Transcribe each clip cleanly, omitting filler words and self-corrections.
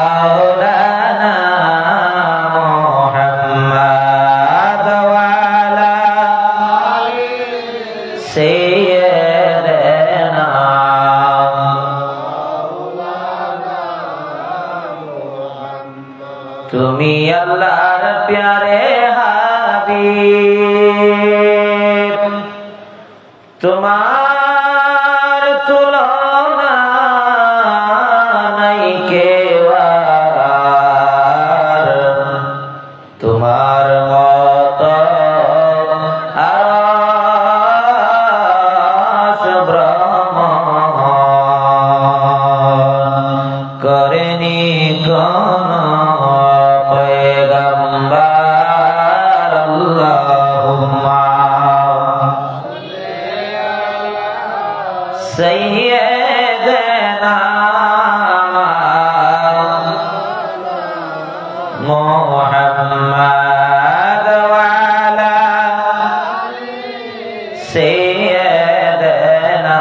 মাওলানা মুহাম্মদ ওয়া আলা সাইয়্যিদিনা তুমি আল্লাহর প্যারে হাবিব তোমার তুলনা নাই কেউ আর তোমার মত আরশ ভ্রমণ করেনি কোন পয়গম্বর আল্লাহুম্মা سيدنا محمد وعلى سيدنا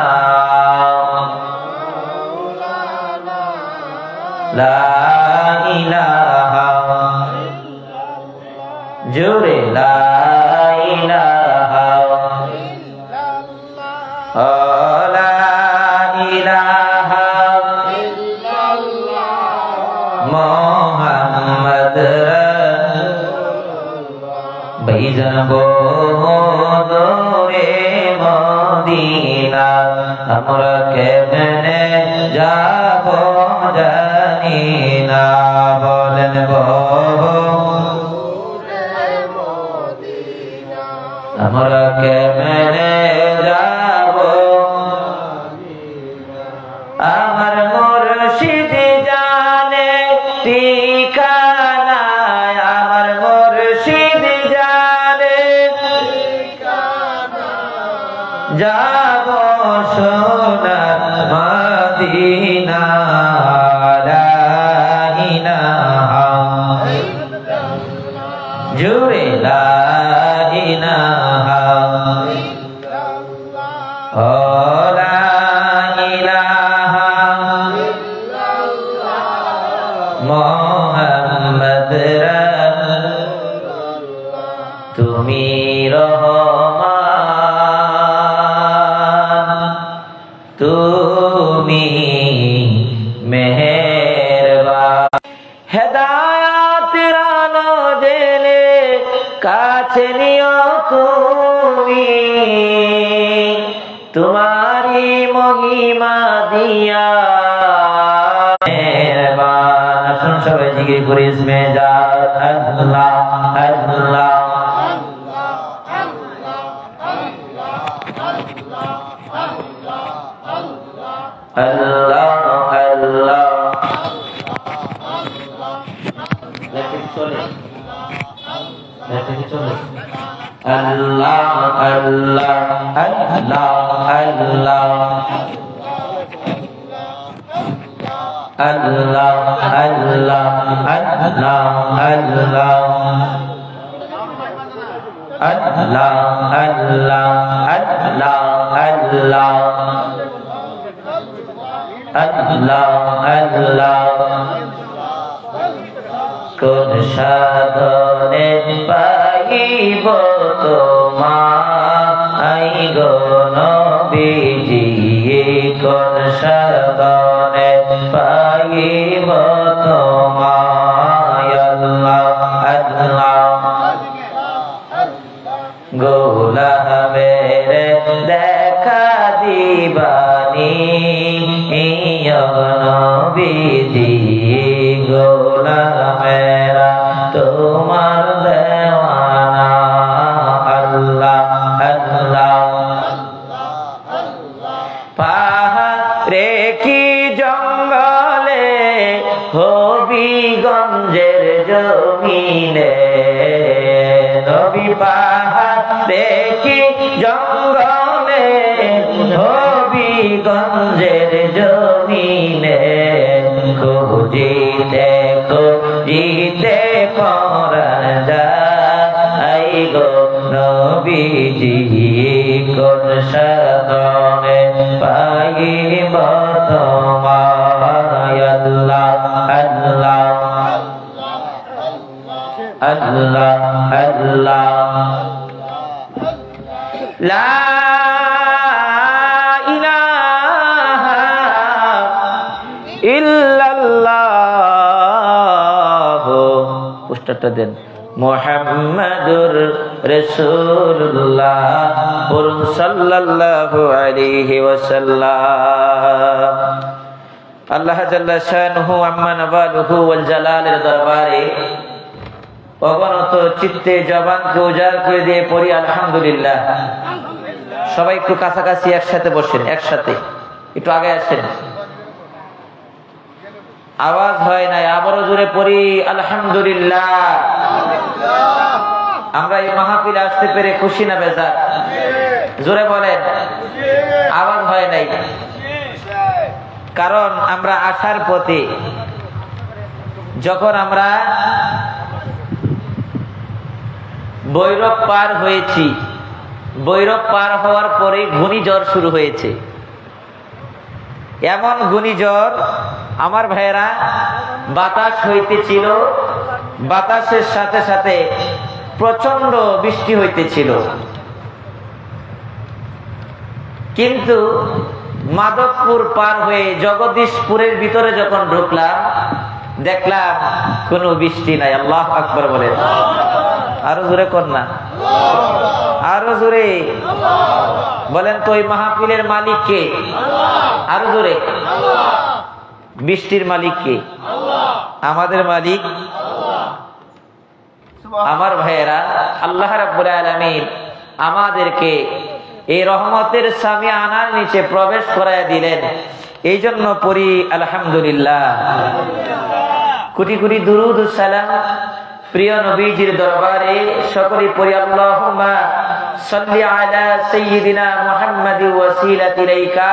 لا إله جوري لا إله মোহাম্মদ ভাইজান দূরে মদিনা আমরা কেমনে যাব জানি না বলেন আমরা কেমনে যাব আমার মুর্শিদ জানে ঠিকানা আমার মুর্শিদ জানে ঠিকানা যাব সোনার মদিনা লা ইলাহা জুরে লা ইলাহা মোহাম্মদ তুমি রহমান তুমি মেহেরবান হেদায়েতের আলো জেলে কাছে নিও তুমি তোমারি মহিমা দিয়া মেহেরবান আসুন সবাই জিকির করে ইসমে জাত আল্লাহ আল্লাহ আল্লাহ আল্লাহ আল্লাহ আল্লাহ আল্লাহ আল্লাহ Allah Allah Allah Allah Allah Allah Allah Allah কোন সাধনে পাইব তোমায় গো নবীজি কোন সাধনে পাইব তোমায় আল্লাহ আল্লাহ গোলামের দেখা দিবানি নবীজি গোলামেরা তোমার দেওয়ানা আল্লাহ আল্লাহ পাহাড়ে কি জঙ্গলে হবিগঞ্জের জমিনে নবী পাহাড়ে কি জঙ্গলে হবিগঞ্জের জমিনে খুঁজিতে খুঁজিতে পরা যায় গো নবীজি কোন সাধনে চাইব তোমায় আল্লাহ আল্লাহ আল্লাহ আল্লাহ লা ইলাহা ইল্লাল্লাহ পোস্টারটা দেন মুহাম্মাদুর রাসূলুল্লাহ সাল্লাল্লাহু আলাইহি ওয়াসাল্লাম। আল্লাহ জাল্লা শানুহু আম্মা নাবালুহু ওয়াল জালালের দরবারে অবনত চিত্তে জবানকে উজাড় করে দিয়ে পড়ি আলহামদুলিল্লাহ। সবাই একটু কাছাকাছি একসাথে বসেন, একসাথে একটু আগে আসেন, আওয়াজ হয় নাই, আবারও জোরে পড়ি আলহামদুলিল্লাহ। আমরা এই মাহফিলে আসতে পেরে খুশি না বেজার? জোরে বলেন, আওয়াজ হয় নাই। কারণ আমরা আসার পথে যখন আমরা বৈরব পার হয়েছি, বৈরব পার হওয়ার পরে ঘূর্ণিঝড় শুরু হয়েছে। এমন ঘূর্ণিঝড় আমার ভাইয়েরা, বাতাস হইতেছিল, বাতাসের সাথে সাথে প্রচন্ড বৃষ্টি হইতেছিল। কিন্তু মাধবপুর পার হয়ে জগদীশপুরের ভিতরে যখন ঢুকলাম, দেখলাম কোনো বৃষ্টি নাই। আল্লাহু আকবার বলেন, আরো জোরে কর না, আরো জোরে বলেন তো। ওই মাহফিলের মালিক কে? আরো জোরে। বৃষ্টির মালিক কে? আমাদের মালিক। আমার ভাইয়েরা, আল্লাহ রাব্বুল আলামিন আমাদেরকে এই রহমতের সামিয়ানার নিচে প্রবেশ করায় দিলেন। এই জন্য পড়ি আলহামদুলিল্লাহ। কোটি কোটি দুরুদ ও সালাম প্রিয় নবীজির দরবারে সকলে পড়ি আল্লাহুম্মা সাল্লি আলা সাইয়্যিদিনা মুহাম্মাদি ওয়াসিলাতি ইলাইকা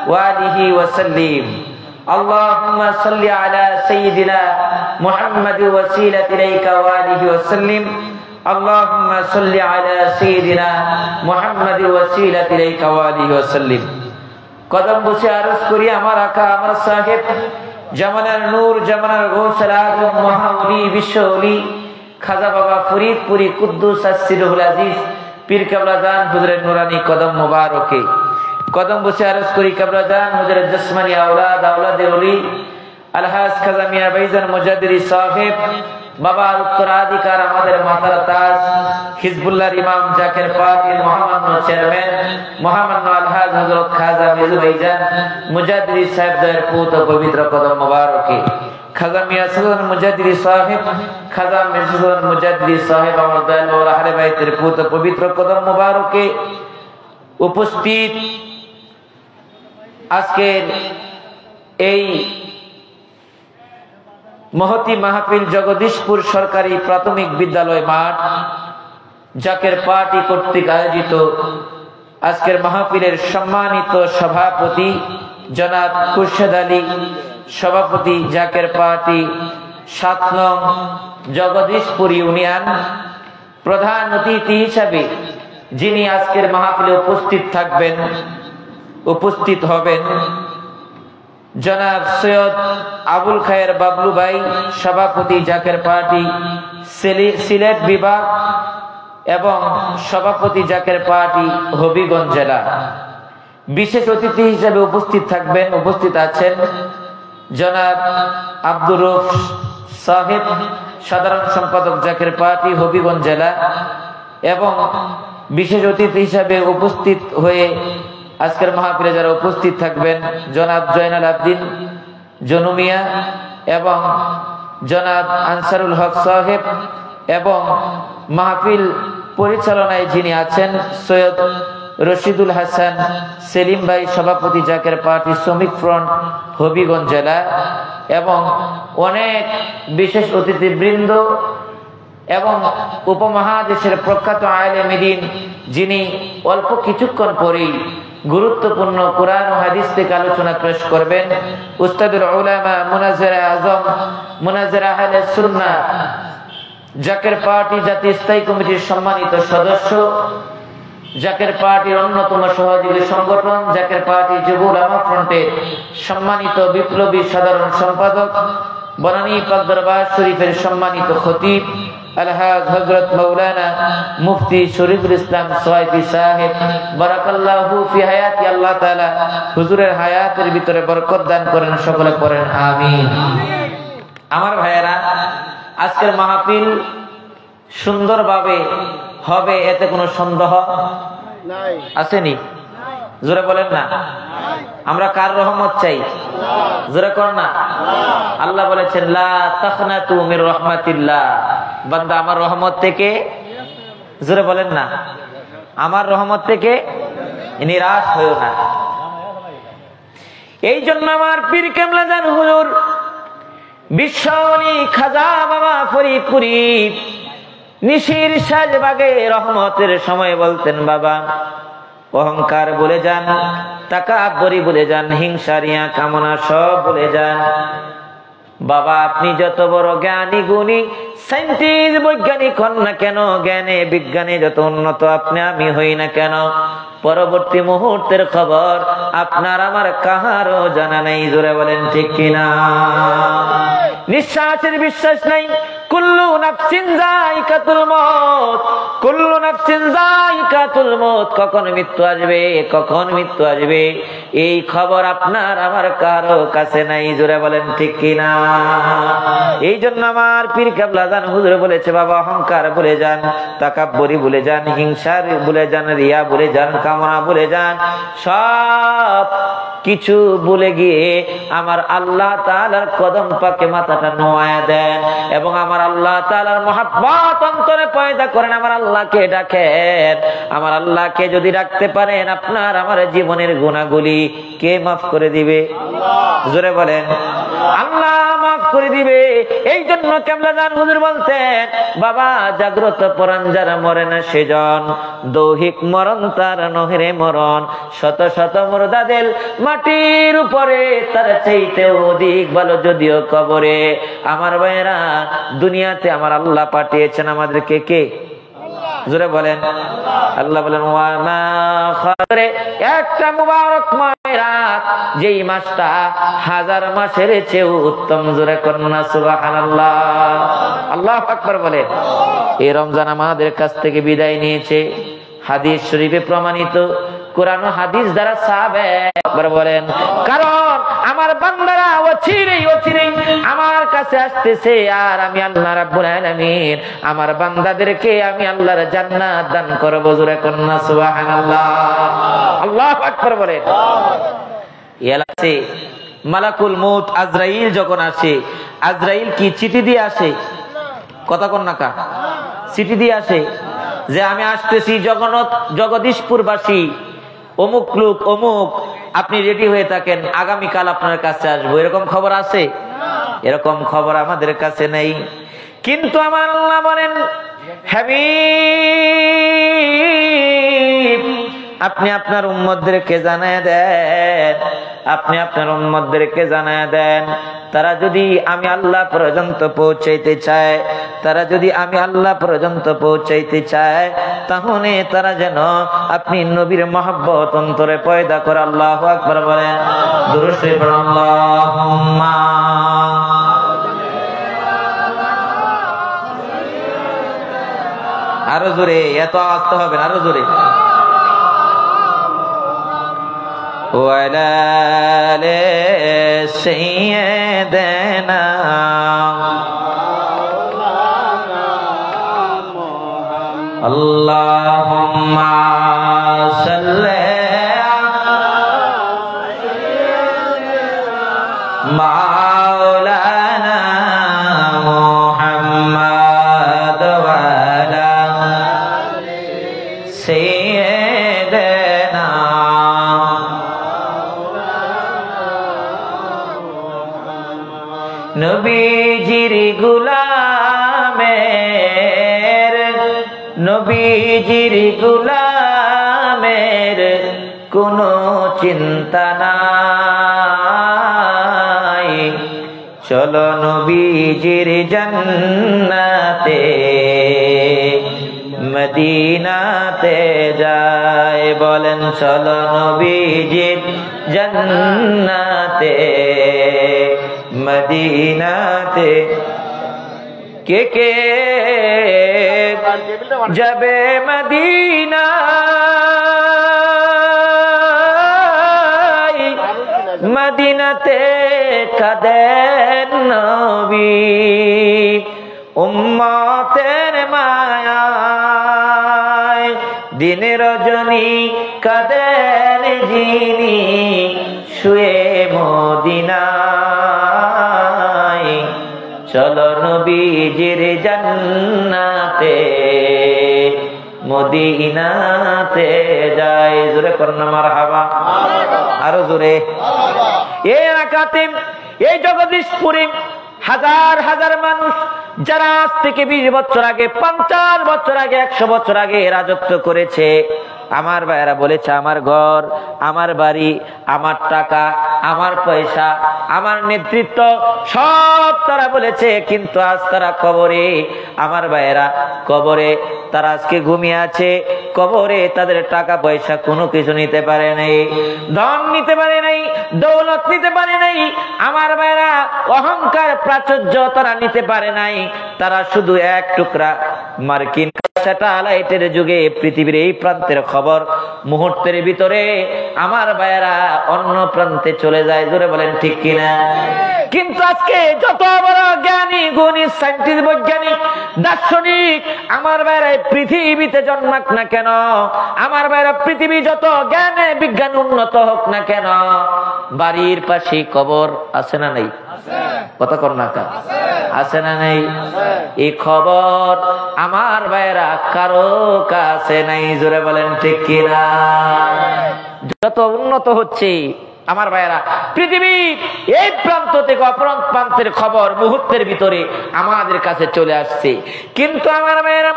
ওয়া আলিহি ওয়া সাল্লিম। আল্লাহুম্মা সাল্লি আলা সাইয়্যিদিনা মুহাম্মাদি ওয়াসিলাতি ইলাইকা ওয়া আলিহি ওয়া সাল্লিম। আল্লাহুম্মা সাল্লি আলা সাইয়্যিদিনা মুহাম্মাদি ওয়াসিলাতি ইলাইকা ওয়া আলিহি ওয়া সাল্লিম। কদম বসে আরজ করি আমার আকা, আমার সাহেব, জামানার নূর, জামানার গৌসুল আজম, মহাওলি, বিশ্বওলি খাজা বাবা ফরিদপুরি কুদ্দুস আসিরুল আজিজ পীর কেবলা জান হুজুরের নুরানি কদম মুবারকে কদম বসে আরজ করি কেবলা জান হুজুরের জসমানি আওলাদ, আওলাদে ওলি আলহাজ খাজা মিয়া ভাইজান মুজাদ্দিদি সাহেব, বাবার উত্তরাধিকার, আমাদের মাথার তাজ হিজবুল্লাহর ইমাম জাকের পাকের মহামান্য চেয়ারম্যান মহামান্য আলহাজ হযরত খাজা মিজু ভাইজান মুজাদ্দিদি সাহেবদের পুত পবিত্র কদম মুবারকে খাজা মিয়া সুলতান মুজাদ্দিদি সাহেব, খাজা মিজুল মুজাদ্দিদি সাহেব, আমার দয়াল বাবা আহলে বাইতের পুত পবিত্র কদম মুবারকে উপস্থিত আজকের এই মহতি মাহফিল জগদীশপুর সরকারি প্রাথমিক বিদ্যালয় মাঠ জাকের পার্টি কর্তৃক আয়োজিত আজকের মাহফিলের সম্মানিত সভাপতি জনাব খুরশেদ আলী, সভাপতি জাকের পার্টি ৭ নং জগদীশপুর ইউনিয়ন, প্রধান অতিথি হিসাবে যিনি আজকের মাহফিলে উপস্থিত থাকবেন, উপস্থিত হবেন জনাব সৈয়দ আবুল খায়ের বাবলু ভাই, সভাপতি জাকের পার্টি সিলেট বিভাগ এবং সভাপতি জাকের পার্টি হবিগঞ্জ জেলা। বিশেষ অতিথি হিসেবে উপস্থিত থাকবেন, উপস্থিত আছেন জনাব আব্দুর রউফ সাহেব, সাধারণ সম্পাদক জাকের পার্টি হবিগঞ্জ জেলা, এবং বিশেষ অতিথি হিসেবে উপস্থিত হয়ে আজকের মাহফিলে যারা উপস্থিত থাকবেন জনাব জয়নাল আবদিন জনুমিয়া এবং জনাব আনসারুল হক সাহেব, এবং মাহফিল পরিচালনায় যিনি আছেন সৈয়দ রশিদুল হাসান সেলিম ভাই, সভাপতি জাকের পার্টি শ্রমিক ফ্রন্ট হবিগঞ্জ জেলা, এবং অনেক বিশেষ অতিথিবৃন্দ এবং উপমহাদেশের প্রখ্যাত আলেমে দ্বীন যিনি অল্প কিছুক্ষণ পরেই গুরুত্বপূর্ণ কোরআন ও হাদিস থেকে আলোচনা পেশ করবেন, উস্তাদুল উলামা মুনাজ্জির আজম মুনাজ্জির আহলে সুন্নাহ জাকের পার্টি জাতীয় স্থায়ী কমিটির সম্মানিত সদস্য জাকের পার্টির অন্যতম সহযোগী সংগঠন জাকের পার্টি যুব উলামা ফ্রন্টের সম্মানিত বিপ্লবী সাধারণ সম্পাদক বনানী পাক দরবার শরীফের সম্মানিত খতিব আলহাজ হযরত মাওলানা মুফতি শরীফুল ইসলাম সোয়াইবি সাহেব বারাকাল্লাহু ফি হায়াতি, আল্লাহ তাআলা হুজুরের হায়াতের ভিতরে বরকত দান করেন, সকলে পড়েন আমিন। আমার ভাইয়েরা, আজকের মাহফিল সুন্দরভাবে হবে এতে কোনো সন্দেহ আসেনি? জোরে বলেন না। আমরা কার রহমত চাই? জোরে কর না। আল্লাহ বলেছেন লা তাখনাতু মির রাহমাতিল্লাহ, বান্দা আমার রহমত থেকে, জোরে বলেন না, আমার রহমত থেকে নিরাশ হইও না। এই জন্য আমার পীর কেবলা জান হুজুর বিশ্বনী খাজা বাবা ফরিদপুরি নিশির সাজবাগে রহমতের সময় বলতেন, বাবা অহংকার বলে যান, তাকাব্বুরি বলে যান, হিংসারিয়া কামনা সব বলে যান। বাবা আপনি যত বড় জ্ঞানী গুণী সায়েন্টিস্ট বৈজ্ঞানিক হন না কেন, জ্ঞানে বিজ্ঞানে যত উন্নত আপনি আমি হই না কেন, পরবর্তী মুহূর্তের খবর আপনার আমার কাহারও জানা নেই। জোরে বলেন ঠিক কিনা? নিঃশ্বাসের বিশ্বাস নাই। কুল্লু নাফসিন যায়িকাতুল মউত, কুল্লু নাফসিন যায়িকাতুল মউত, কখন মৃত্যু আসবে, কখন মৃত্যু আসবে এই খবর আপনার আমার কারো কাছে নাই। জোরে বলেন ঠিক কিনা? এই জন্য আমার পীর কেবলা জান হুজুর বলেছে, বাবা অহংকার ভুলে যান, তাকাব্বুরি ভুলে যান, হিংসার ভুলে যান, রিয়া ভুলে যান, কামনা ভুলে যান, সব কিছু ভুলে গিয়ে আমার আল্লাহ তাআলার কদম পাকে মাথাটা নোয়া দেন এবং আমার আল্লাহ তাআলার মহব্বত অন্তরে পয়দা করেন। আমার আল্লাহকে ডাকেন। আমার আল্লাহকে যদি ডাকতে পারেন, আপনার আমার জীবনের গুনাহগুলি কে মাফ করে দিবে? জোরে বলেন আল্লাহ মাফ করে দিবে। এই জন্য কেবলা জান হুজুর বলতেন, বাবা জাগ্রত পরাণ যারা মরে না সেজন, দৈহিক মরণ তার নহেরে মরণ, শত শত মুর্দাদের মাটির উপরে তার চাইতে অধিক ভালো যদিও কবরে। আমার ভাইয়েরা, দুনিয়াতে আমার আল্লাহ পাঠিয়েছেন আমাদেরকে কে? জোরে বলেন আল্লাহ বলেন একটা মুবারক রাত, যেই মাসটা হাজার মাসের চেয়ে উত্তম। জোরে কন্যা সুবহানাল্লাহ, আল্লাহু আকবার বলে। এই রমজান আমাদের কাছ থেকে বিদায় নিয়েছে, হাদিস শরীফে প্রমাণিত, কোরআন ও হাদিস দ্বারা সাবেত বলেন। কারণ আমার বান্দারা অচিরেই আমার কাছে আসতেছে, আর আমি আল্লাহ রাব্বুল আলামিন আমার বান্দাদেরকে আমি আল্লাহর জান্নাত দান করব। জোরে কন্যা সুবহানাল্লাহ, আল্লাহু আকবার বলেন। এলাছে মালাকুল মউত আজরাইল যখন আসে, আজরাইল কি চিঠি দিয়ে আসে? কথা কন না কা? চিঠি দিয়ে আসে যে আমি আসতেছি জগদীশপুরবাসী অমুক লোক অমুক, আপনি রেডি হয়ে থাকেন, আগামীকাল আপনার কাছে আসবো। এরকম খবর আছে? এরকম খবর আমাদের কাছে নেই। কিন্তু আমার আল্লাহ বলেন, হাবিব আপনি আপনার উম্মতদেরকে জানায় দেন, আপনি আপনার উম্মতদেরকে জানায় দেন, তারা যদি আমি আল্লাহ পর্যন্ত পৌঁছাইতে চায়, তারা যদি আমি আল্লাহ পর্যন্ত পৌঁছাইতে চায়, তাহলে তারা যেন আপনি নবীর মহব্বত অন্তরে পয়দা করে। আল্লাহু আকবার বলেন। দুরূদ শরীফ আল্লাহুম্মা আরো জোরে, এত আওয়াজ হবে না, আরো জোরে। ওয়ালা আলি সাইয়্যিদিনা আল্লাহুম্মা সাল্লি মাওলানা মুহাম্মদ ওয়া আলা সাইয়্যিদিনা নবীজির গোলামের, নবীজির গোলামের কোনো চিন্তা নাই, চলো নবীজির জান্নাতে মদিনাতে যাই। বলেন চলো নবীজির জান্নাতে মদিনাতে। কে কে যাবে মদিনা, মদিনাতে কাঁদেন নবী, উম্মতের মায়ায় দিন রজনী কাঁদেন যিনি শুয়ে মদিনায়। চলো নবীজির জান্নাতে মদিনাতে যাই। জোরে করুন মারহাবা, আরো জোরে। এই এলাকাতে, এই জগদীশপুরে হাজার হাজার মানুষ যারা আজ থেকে 20 বছর আগে, 50 বছর আগে, 100 বছর আগে রাজত্ব করেছে, আমার ভাইয়েরা বলেছে আমার ঘর, আমার বাড়ি, আমার টাকা, আমার পয়সা, আমার নেতৃত্ব সব তারা বলেছে। কিন্তু আজ তারা কবরে, আমার ভাইয়েরা কবরে তারা আজকে ঘুমিয়ে আছে। কবরে তাদের টাকা পয়সা কোনো কিছু নিতে পারে নাই, ধন নিতে পারে নাই, দৌলত নিতে পারে নাই। আমার ভাইয়েরা অহংকার প্রাচুর্য তারা নিতে পারে নাই। তারা শুধু এক টুকরা মার্কিন স্যাটেলাইটের যুগে পৃথিবীর এই প্রান্তের খবর মুহূর্তের ভিতরে আমার ভাইয়েরা অন্য প্রান্তে চলে যায়। জোরে বলেন ঠিক কিনা? কিন্তু আজকে যত বড় জ্ঞানী গুণী সায়েন্টিস্ট, বৈজ্ঞানিক, দার্শনিক আমার ভাইয়েরা পৃথিবীতে জন্মাক না কেন, আমার ভাইয়েরা পৃথিবী যত জ্ঞানে বিজ্ঞান উন্নত হোক না কেন, বাড়ির পাশে কবর আছে না নেই? কথা কর না কা আছে না নেই? এই খবর আমার ভাইয়েরা কারো কাছে নাই। জোরে বলেন ঠিক কিনা? যত উন্নত হচ্ছে আমার ভাইয়েরা পৃথিবীর এই প্রান্ত থেকে অপর প্রান্তের খবর মুহূর্তের ভিতরে আমাদের কাছে চলে আসছে। কিন্তু আমার ভাইয়েরা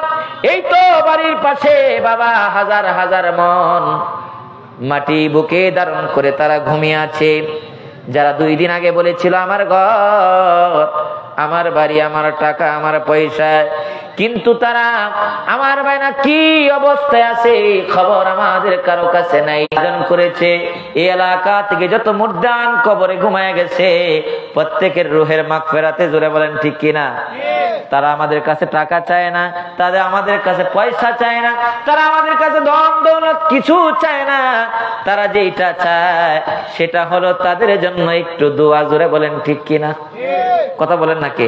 এই তো বাড়ির পাশে বাবা হাজার হাজার মন মাটি বুকে ধারণ করে তারা ঘুমিয়ে আছে। যারা 2 দিন আগে বলেছিল আমার ঘর, আমার বাড়ি, আমার টাকা, আমার পয়সা, কিন্তু তারা আমার ভাইনা কি অবস্থায় আছে খবর আমাদের কারো কাছে নাই। আয়োজন করেছে এই এলাকা থেকে যত মুর্দান কবরে ঘুমায় গেছে প্রত্যেকের রুহের মাগফিরাতে। জোরে বলেন ঠিক কিনা? তারা আমাদের কাছে টাকা চায় না, তাদের আমাদের কাছে পয়সা চায় না, তারা আমাদের কাছে ধন দৌলত কিছু চায় না। তারা যেটা চায় সেটা হলো তাদের জন্য একটু দোয়া। জোরে বলেন ঠিক কিনা? কথা বলেন নাকি?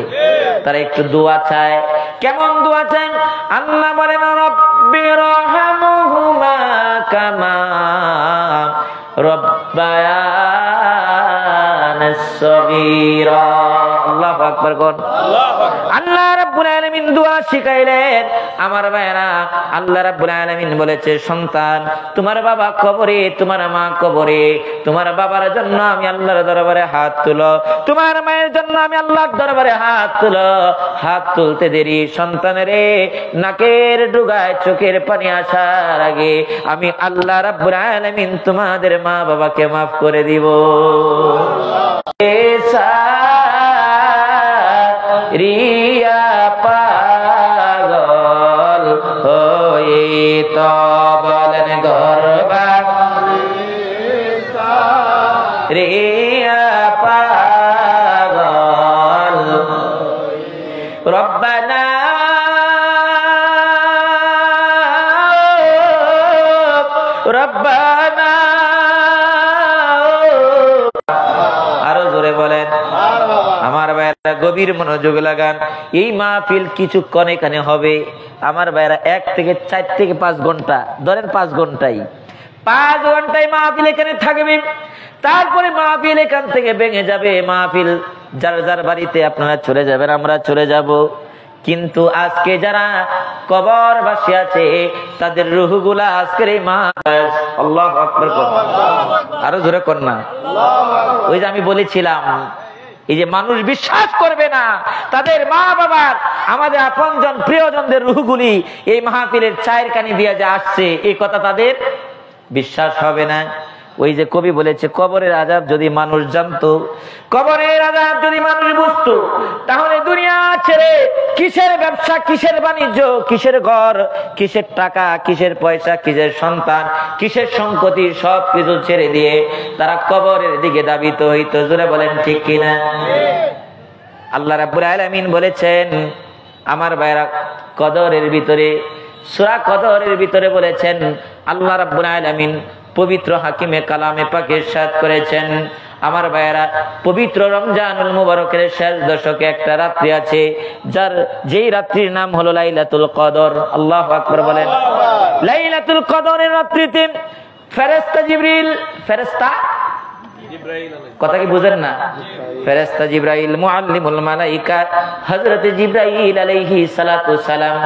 তারা একটু দোয়া চায়। কেমন দোয়া চায়? আল্লাহ বলেন রব্বি রহমহুমা কামা রব্বায়ানাস সগীরা। আল্লাহু আকবার কোন। আল্লাহ রাব্বুল আলামিন দোয়া শিখাইলেন আমার ভাইরা। আল্লাহ রাব্বুল আলামিন বলেছে সন্তান তোমার বাবা কবরে, তোমার মা কবরে, তোমার বাবার জন্য আমি আল্লাহর দরবারে হাত তুলো, তোমার মায়ের জন্য আমি আল্লাহর দরবারে হাত তুলো। হাত তুলতে দেরি সন্তানেরে নাকের ডুগায় চোখের পানি আসার আগে আমি আল্লাহ রাব্বুল আলামিন তোমাদের মা বাবাকে মাফ করে দিব। রিয়া পাগল হয়ে তো বলেন গর্বা রিয়া পাগল রব্বানা রব্বানা। আরো জোরে বলেন। আমার ভাইয়েরা গভীর মনোযোগ লাগান। এই মাহফিল কিছুক্ষণ এখানে হবে। আমার ভাইয়েরা 1 থেকে 4 থেকে 5 ঘন্টা, ধরেন 5 ঘন্টাই, 5 ঘন্টায় মাহফিল এখানে থাকবে। তারপরে মাহফিল এখান থেকে ভেঙে যাবে। মাহফিল যার যার বাড়িতে আপনারা চলে যাবেন, আমরা চলে যাব। কিন্তু আজকে যারা কবরবাসী আছে তাদের রূহগুলা আজকের এই মাহফিল। আল্লাহু আকবার। আরো জোরে কর না। ওই যে আমি বলেছিলাম এই যে মানুষ বিশ্বাস করবে না তাদের মা বাবার, আমাদের আপনজন প্রিয়জনদের রূহগুলি এই মাহফিলের চায়ের কানি দিয়ে যে আসছে এই কথা তাদের বিশ্বাস হবে না। ওই যে কবি বলেছে, কবরের আযাব যদি মানুষ জানতো, কবরের আযাব যদি মানুষ বুঝতো, তাহলে দুনিয়া ছেড়ে কিসের ব্যবসা, কিসের বাণিজ্য, কিসের ঘর, কিসের টাকা, কিসের পয়সা, কিসের সন্তান, কিসের সম্পত্তি, সব কিছু ছেড়ে দিয়ে তারা কবরের দিকে ধাবিত হইতো। জোরে বলেন ঠিক কিনা? আল্লাহ রাব্বুল আলামিন বলেছেন, আমার ভাইরা, কদরের ভিতরে, সূরা কদরের ভিতরে বলেছেন, আল্লাহ রাব্বুল আলামিন পবিত্র হাকিমে কালামে পাকে ইরশাদ করেছেন, আমার ভাইয়েরা, পবিত্র রমজানুল মুবারকের শেষ দশকে একটা রাত্রি আছে, যেই রাত্রির নাম হলো লাইলাতুল কদর। আল্লাহু আকবার বলেন। লাইলাতুল কদরের রাত্রিতে ফেরেশতা জিবরিল, ফেরেশতা কথা কি বুঝেন না? ফেরেশতা জিবরাইল, মুআল্লিমুল মালাইকা হযরত জিবরাইল আলাইহিস সালাতু সালাম,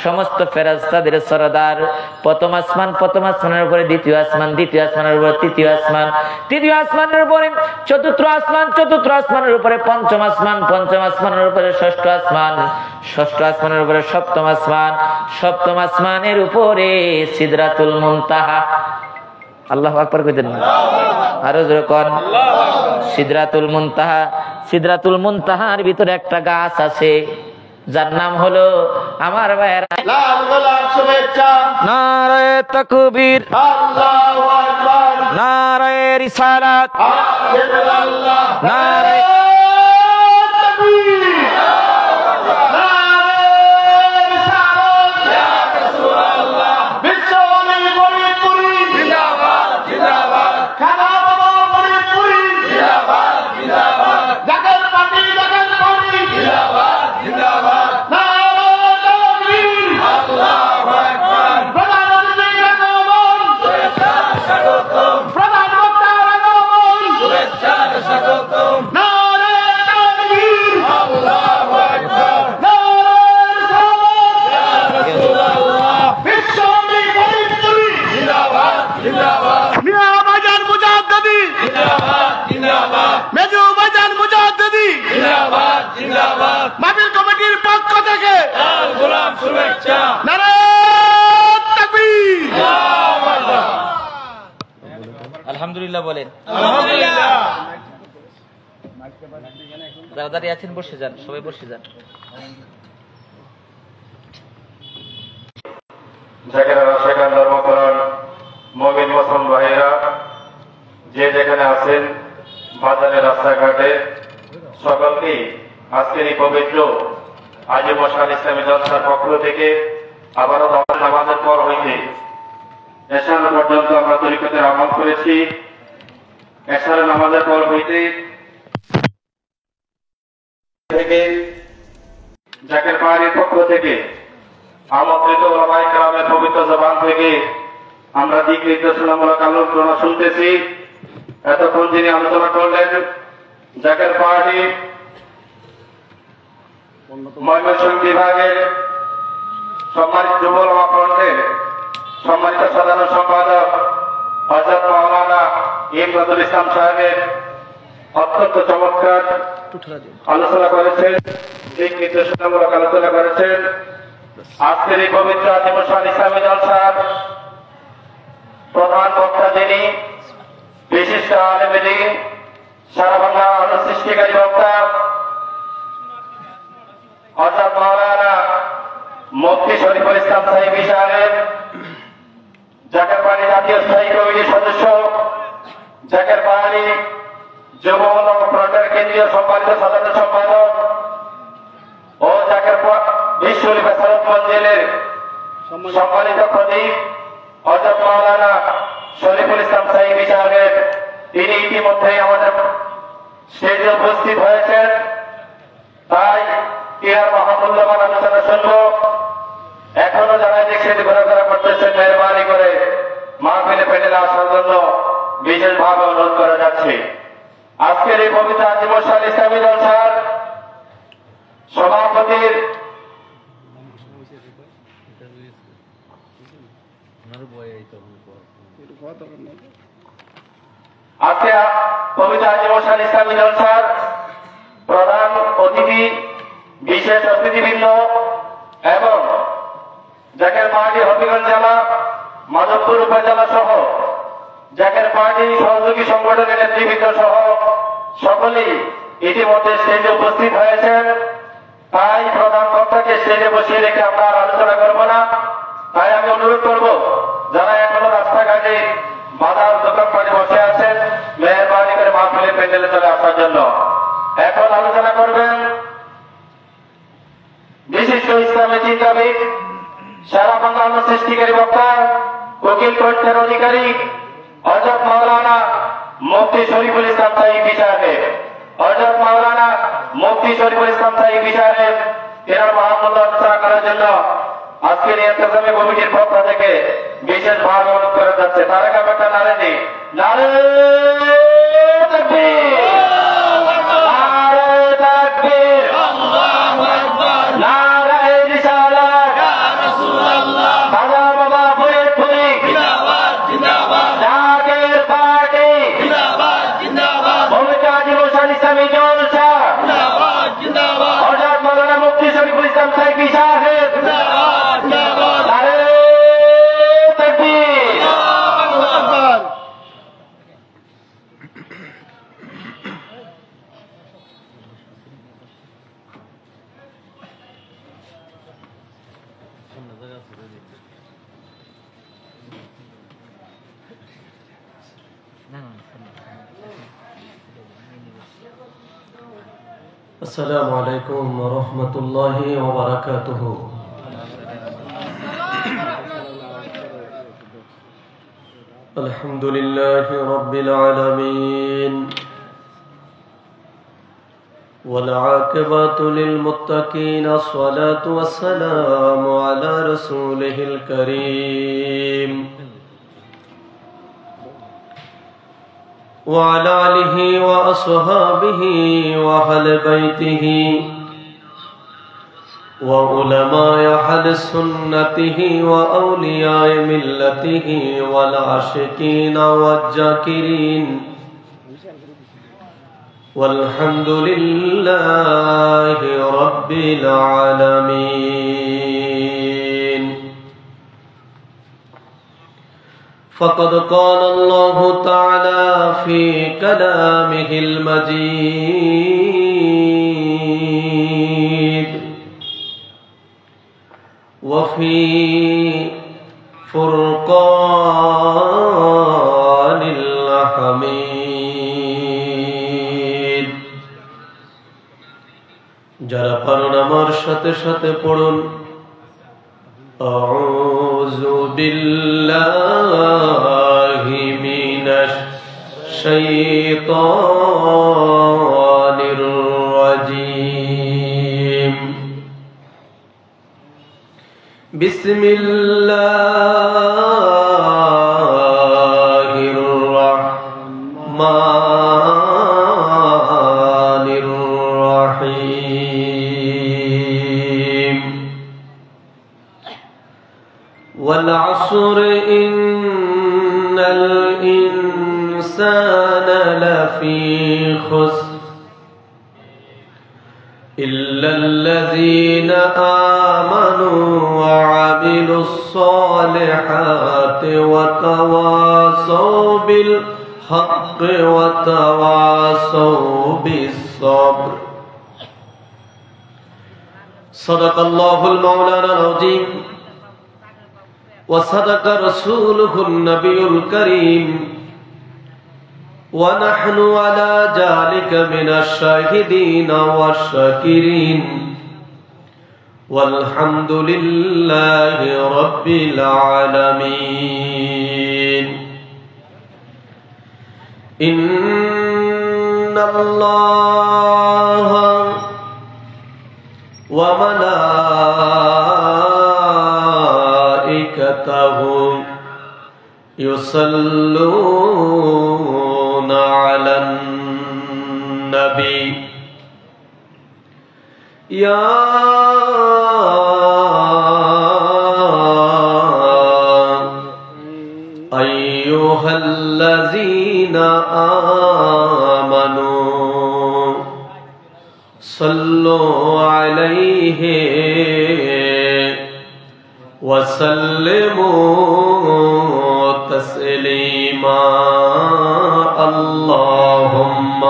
সমস্ত ফেরেশতাদের সরদার, প্রথম আসমানের উপরে দ্বিতীয় আসমান, দ্বিতীয় আসমানের উপরে তৃতীয় আসমান, তৃতীয় আসমানের উপরে চতুর্থ আসমান, চতুর্থ আসমানের উপরে পঞ্চম আসমান, পঞ্চম আসমানের উপরে ষষ্ঠ আসমান, ষষ্ঠ আসমানের উপরে সপ্তম আসমান, সপ্তম আসমানের উপরে সিদরাতুল মুনতাহা। আল্লাহু আকবার কইতেন না? আরো জোরে কোন। সিদরাতুল মুনতাহা। সিদরাতুল মুনতাহার ভিতরে একটা গাছ আছে, যার নাম হলো, আমার ভাইয়েরা, লাল গোলাপ শুভেচ্ছা, নারায়ে তাকবীর, আল্লাহু আকবার, নারায়ে রিসালাত, আল্লাহ, নারায়ে তাকবীর, মাহফিল কমিটির পক্ষ থেকে লাল গোলাপ শুভেচ্ছা, নারায়ে তাকবীর, আলহামদুলিল্লাহ বলেন। আলহামদুলিল্লাহ। যারা দাঁড়িয়ে আছেন বসে যান, সবাই বসে যান। জাকিরারা, সেখান ধর্মপ্রাণ মুমিন মুসলমান ভাইয়েরা, যে যেখানে আছেন, বাজারে, রাস্তাঘাটে, সকলকে আজকের এই পবিত্র আজিমশান ইসলামী জলসার পক্ষ থেকে আবারও নামাজের পর হইতে এশার পর্যন্ত আমরা তরিকতের আমল করেছি। এশার নামাজের পর হইতে জাকের পাহাড়ির পক্ষ থেকে আমন্ত্রিত ওলামায়ে কেরামের পবিত্র জবান থেকে আমরা দিক নির্দেশনামূলক আলোচনা শুনতেছি। এতক্ষণ যিনি আলোচনা করলেন, জাকের পাহাড়ি ময়মনসিংহ বিভাগের সম্মানিত যুব ওলামা ফ্রন্টের সম্মানিত সাধারণ সম্পাদক হযরত মাওলানা ইমদাদুল ইসলাম সাহেবের অত্যন্ত চমৎকার আলোচনা করেছেন, দিক নির্দেশনামূলক আলোচনা করেছেন। আজকের এই পবিত্র আজিমশান ইসলামী জলসার প্রধান বক্তা যিনি, বিশিষ্ট আলেমে দ্বীন, সারা বাংলা সৃষ্টিকারী বক্তা হযরত মাওলানা মুফতি শরীফুল ইসলাম সাহিবী সাহেব, জাকের পাহাড়ি জাতীয় স্থায়ী কমিটির সদস্য, জাকের পাহাড়ি যুব ওলামা ফ্রন্টের কেন্দ্রীয় সম্পাদিত সাধারণ সম্পাদক ও জাকের বিশ্ব বেসারত মঞ্জিলের সম্মানিত খতিব হযরত মাওলানা শরীফুল ইসলাম সাহিবী সাহেব, তিনি ইতিমধ্যেই আমাদের স্টেজে উপস্থিত হয়েছেন। তাই তিনার মহামূল্যবান আলোচনা শুনবো। এখনো যারা দেখছেন ঘোরাফেরা করতেছেন, মেহরবানি করে মাহফিলে প্যান্ডেলে আসার জন্য বিশেষভাবে অনুরোধ করা যাচ্ছে। আজকের এই পবিত্র আজিমশান ইসলামী জলসার সভাপতির আজকে পবিত্র আজিমশান ইসলামী জলসার প্রধান অতিথি, বিশেষ অতিথিবৃন্দ এবং জাকের পাহাড়ি হবিগঞ্জ জেলা, মাধবপুর উপজেলা সহ জাকের পার্টি সহযোগী সংগঠনের নেতৃবৃন্দ সহ সকলেই ইতিমধ্যে স্টেজে উপস্থিত হয়েছেন। তাই প্রধান বক্তাকে স্টেজে বসিয়ে রেখে আমরা আর আলোচনা করব না। তাই আমি অনুরোধ করব, যারা এখনো রাস্তাঘাটে বাজার দোকানপাটে বসে আছেন, মেহরবানি করে মাহফিলের প্যান্ডেলে চলে আসার জন্য। এখন আলোচনা করবেন বিশিষ্ট ইসলামী চিন্তাবিদ, সারা বাংলার সৃষ্টিকারী বক্তা, উকিল কণ্ঠের অধিকারী হযরত মাওলানা মুফতি শরীফুল ইসলাম সাহিবী সাহেব। হযরত মাওলানা মুফতি শরীফুল ইসলাম সাহিবী সাহেব এনার মহামূল্য আলোচনা করার জন্য আজকের এই ইন্তেজামী কমিটির পক্ষ থেকে বিশেষ ভাগ অনুরোধ করা যাচ্ছে। তার আগে একটা নারে দিই, নারে তাকবীর, নারে তাকবীর, আল্লাহু আকবার, নারে রিসালাত, ইয়া রাসূলুল্লাহ, বাবা বাবা ফরিদপুরি জিন্দাবাদ জিন্দাবাদ, জাকের পার্টি জিন্দাবাদ জিন্দাবাদ, ভূমিকা দিবসন ইসলামী জলসা জিন্দাবাদ জিন্দাবাদ, হযরত মাওলানা মুফতি শরীফুল ইসলাম সাহিবী সাহেব জিন্দাবাদ জিন্দাবাদ, নারে তাকবীর, আল্লাহু আকবার। السلام عليكم ورحمة الله وبركاته. الحمد لله رب العالمين والعاقبة للمتقين، الصلاة والسلام على رسوله الكريم وعلى آله وأصحابه وأهل بيته وعلماء أهل سنته وأولياء ملته والعاشقين والذاكرين، والحمد لله رب العالمين. فقد قال الله تعالى في كلامه المجيد وفي فرقان الحميد. যারা পারেন আমার সাথে সাথে পড়ুন, أعوذ بالله من الشيطان الرجيم. بسم الله الرحمن الرحيم. والعصر إن الإنسان لفي خسر إلا الذين آمنوا وعملوا الصالحات وتواصوا بالحق وتواصوا بالصبر. صدق الله المولانا العظيم وصدق رسوله النبي الكريم، ونحن على ذلك من الشاهدين والشاكرين، والحمد لله رب العالمين. إن الله وملائكته يصلون على النبي يا أيها الذين آمنوا صلوا عليه وسلموا تسليما اللهم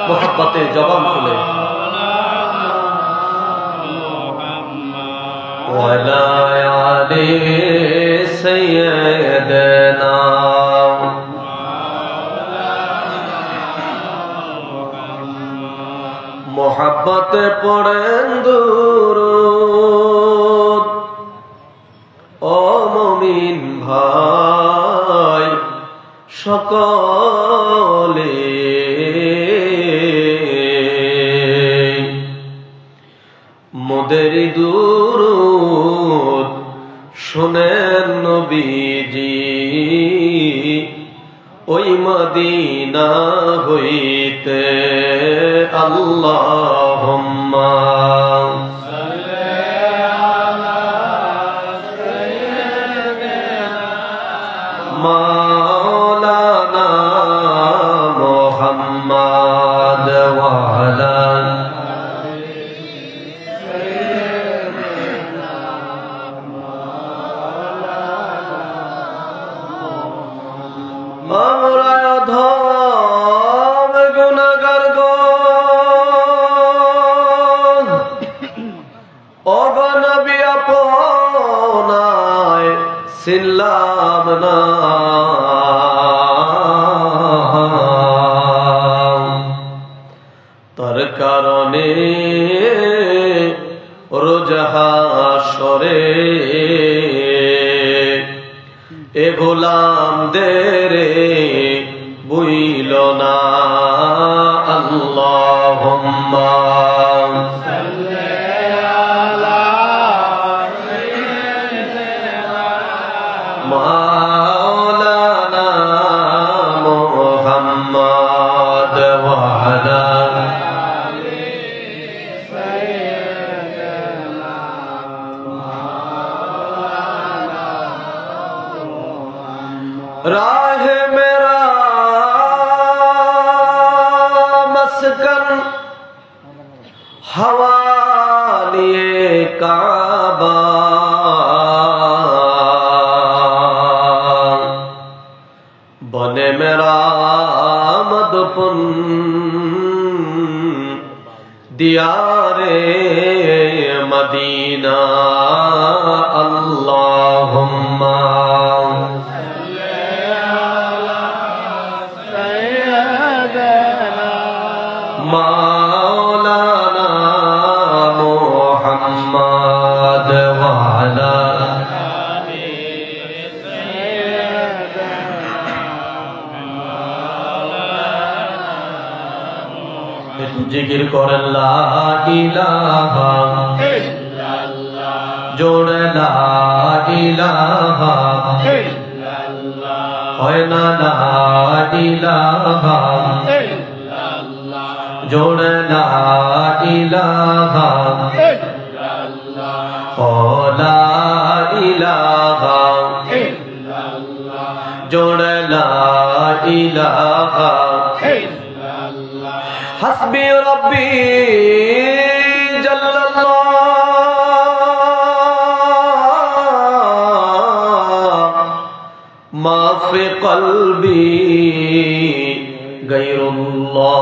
محبت جبان کھلے وعلى آل سيدنا محبت پڑھیں درود او مومن ভাই সকলে মোদের দুরূদ শুনেন নবীজি ওই মদিনা হইতে আল্লাহুম্মা মাওলানা মুহাম্মদ ওয়া আলা আমরা অধম গুনাহগার গো ও গো নবী আপনায় চিনলাম না তার কারণে রোজ হাসরে এ গোলামদের বুইল না আল্লাহুম্মা মাওলানা মুহাম্মদ ওয়া আলা राह मेरा मस्कन हवा लिए काबा बने मेरा मदपुन दियारे मदीना अल्लाहुम्मा মাওলানা মুহাম্মদ ওয়া আলা একটু জিকির করেন লা ইলাহা ইল্লাল্লাহ জোড়ে লা ইলাহা ইল্লাল্লাহ হয় না লা ইলাহা जोड़ ला इलाहा इल्लल्लाह ओ ला इलाहा इल्लल्लाह जोड़ ला इलाहा इल्लल्लाह हस्बी रब्बी जल्लल्लाह मा फी क़ल्बी गैरुल्लाह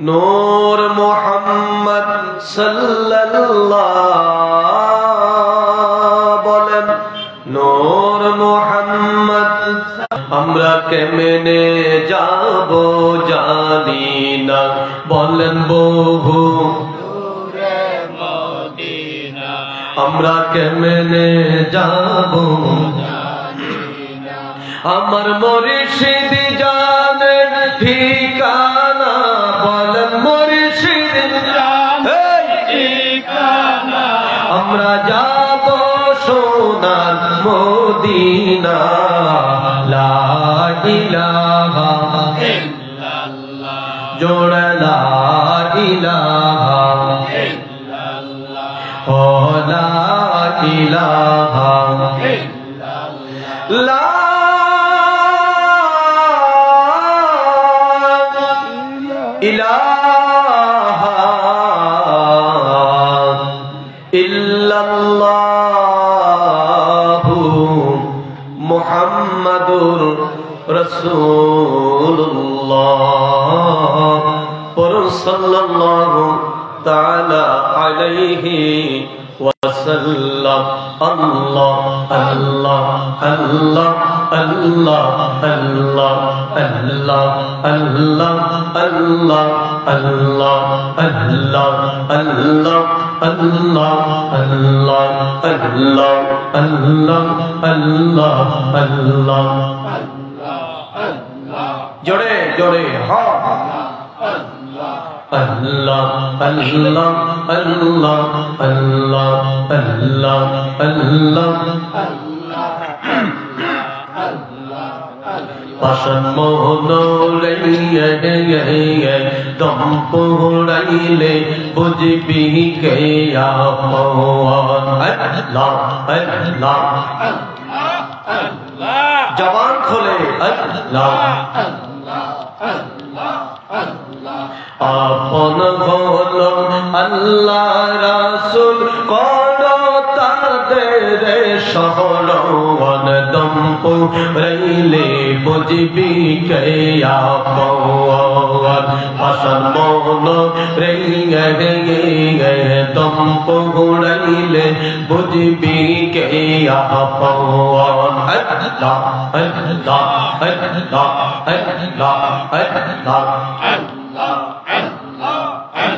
नूर मोहम्मद सल्लल्लाह बोलें नूर मोहम्मद हमरा केमने जाबो जानी ना बोलें बहु नूरे मदीना हमरा केमने जाबो আমার মুর্শিদ জানেন ঠিকানা বলেন মুর্শিদ জানেন ঠিকানা আমরা যাব সোনার মদিনা লা ইলাহা ইল্লাল্লাহ জোড়া লা ইলাহা ইল্লাল্লাহ ও লা ইলাহা ইল্লাল্লাহ ইলাহা রাসূলুল্লাহ সাল্লাল্লাহু তাআলা আলাইহি ওয়াসাল্লাম। আল্লাহ আল্লাহ আল্লাহ আল্লাহ আল্লাহ আল্লাহ আল্লাহ আল্লাহ আল্লাহ আল্লাহ আল্লাহ আল্লাহ আল্লাহ আল্লাহ আল্লাহ আল্লাহ আল্লাহ। জোরে জোরে হ্যাঁ আল্লাহ আল্লাহ আল্লাহ আল্লাহ আল্লাহ আল্লাহ। পাশান মোহন দম পোড়াইলে বুঝবি কে আপন। আল্লাহ আল্লাহ জবান খোলে আল্লাহ আপন হল আল্লাহ রাসূল কোন তাদের শরণ দম পুরাইলে বুঝবি কে আপন। পাশান মোহন দম পুরাইলে বুঝবি কে আপন। আল্লাহ আল্লাহ আল্লাহ আল্লাহ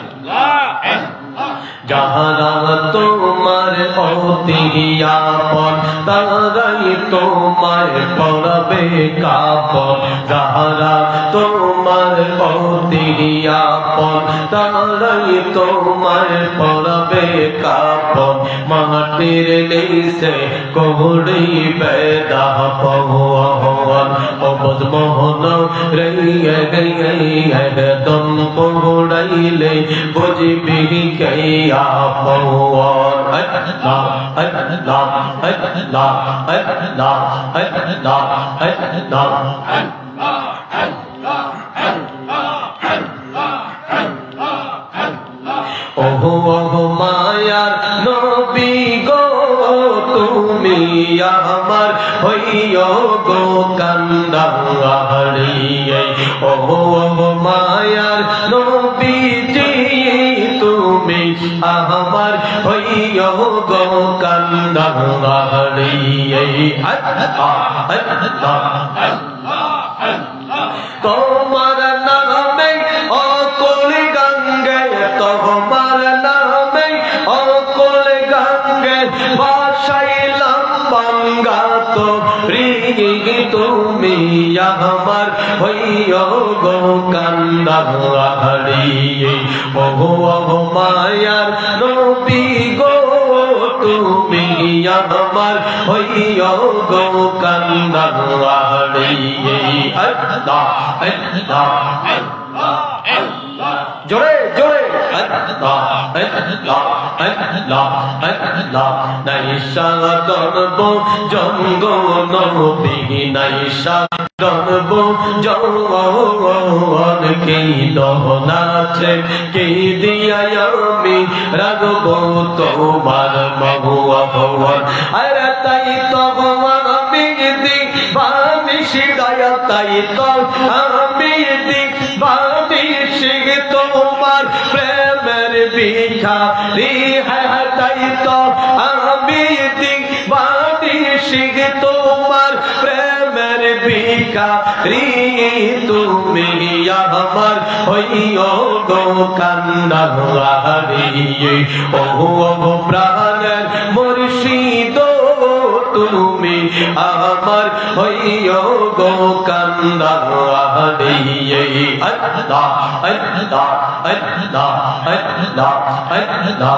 আল্লাহ। যাহারা তোমার অতি আপন তারাই তোমার পড়বে কাপন। যাহারা তোমার অতি আপন তারাই তোমার পড়বে কাপন। মাটির নিচে করিবে দাফন। অবদ মোহন দম পোড়াইলে বুঝবি কে আপন। আল্লাহ আল্লাহ আল্লাহ আল্লাহ আল্লাহ আল্লাহ। ওহো ওহো মায়ার নবী গো তুমি আমার হইও গো কান্দারি। ওহো ওহো মায়ার নবীজি তুমি আমার হইও গো কান্দারি। আল্লাহ আল্লাহ তোমার নামে অকুল গঙ্গে তোমার নামে অকুল গঙ্গে বাসাইলাম বাঙ্গা তো রিগি তুমি আমার হইও গো কান্দারি। ওহো ওহো মায়ার নবী গো তুমি আমার হইও গো কান্দারি। আল্লাহ আল্লাহ জোরে জোরে আল্লাহ আল্লাহ আল্লাহ আল্লাহ। নাইশা দনব জঙ্গ নবী নাইশা দনব জঙ্গন কে দহনাছে কে দিয়া আমি রাগব তোমার মহুয়া ভবন। আরে তাই তো আমি দিক বানিশি দয়া তাই তো আমি দিক বানিশি তোমার প্রেমের ভিখারি। হ্যাঁ তাই তো আমি দিক বানিশি তোমার প্রেমের ভিখারি। তুমি আমার হইও গো কান্দারি। ওহো ওহো প্রাণের মুর্শিদ তুমি আমার হইও গো কান্দারি। আল্লাহ আল্লাহ আল্লাহ আল্লাহ আল্লাহ।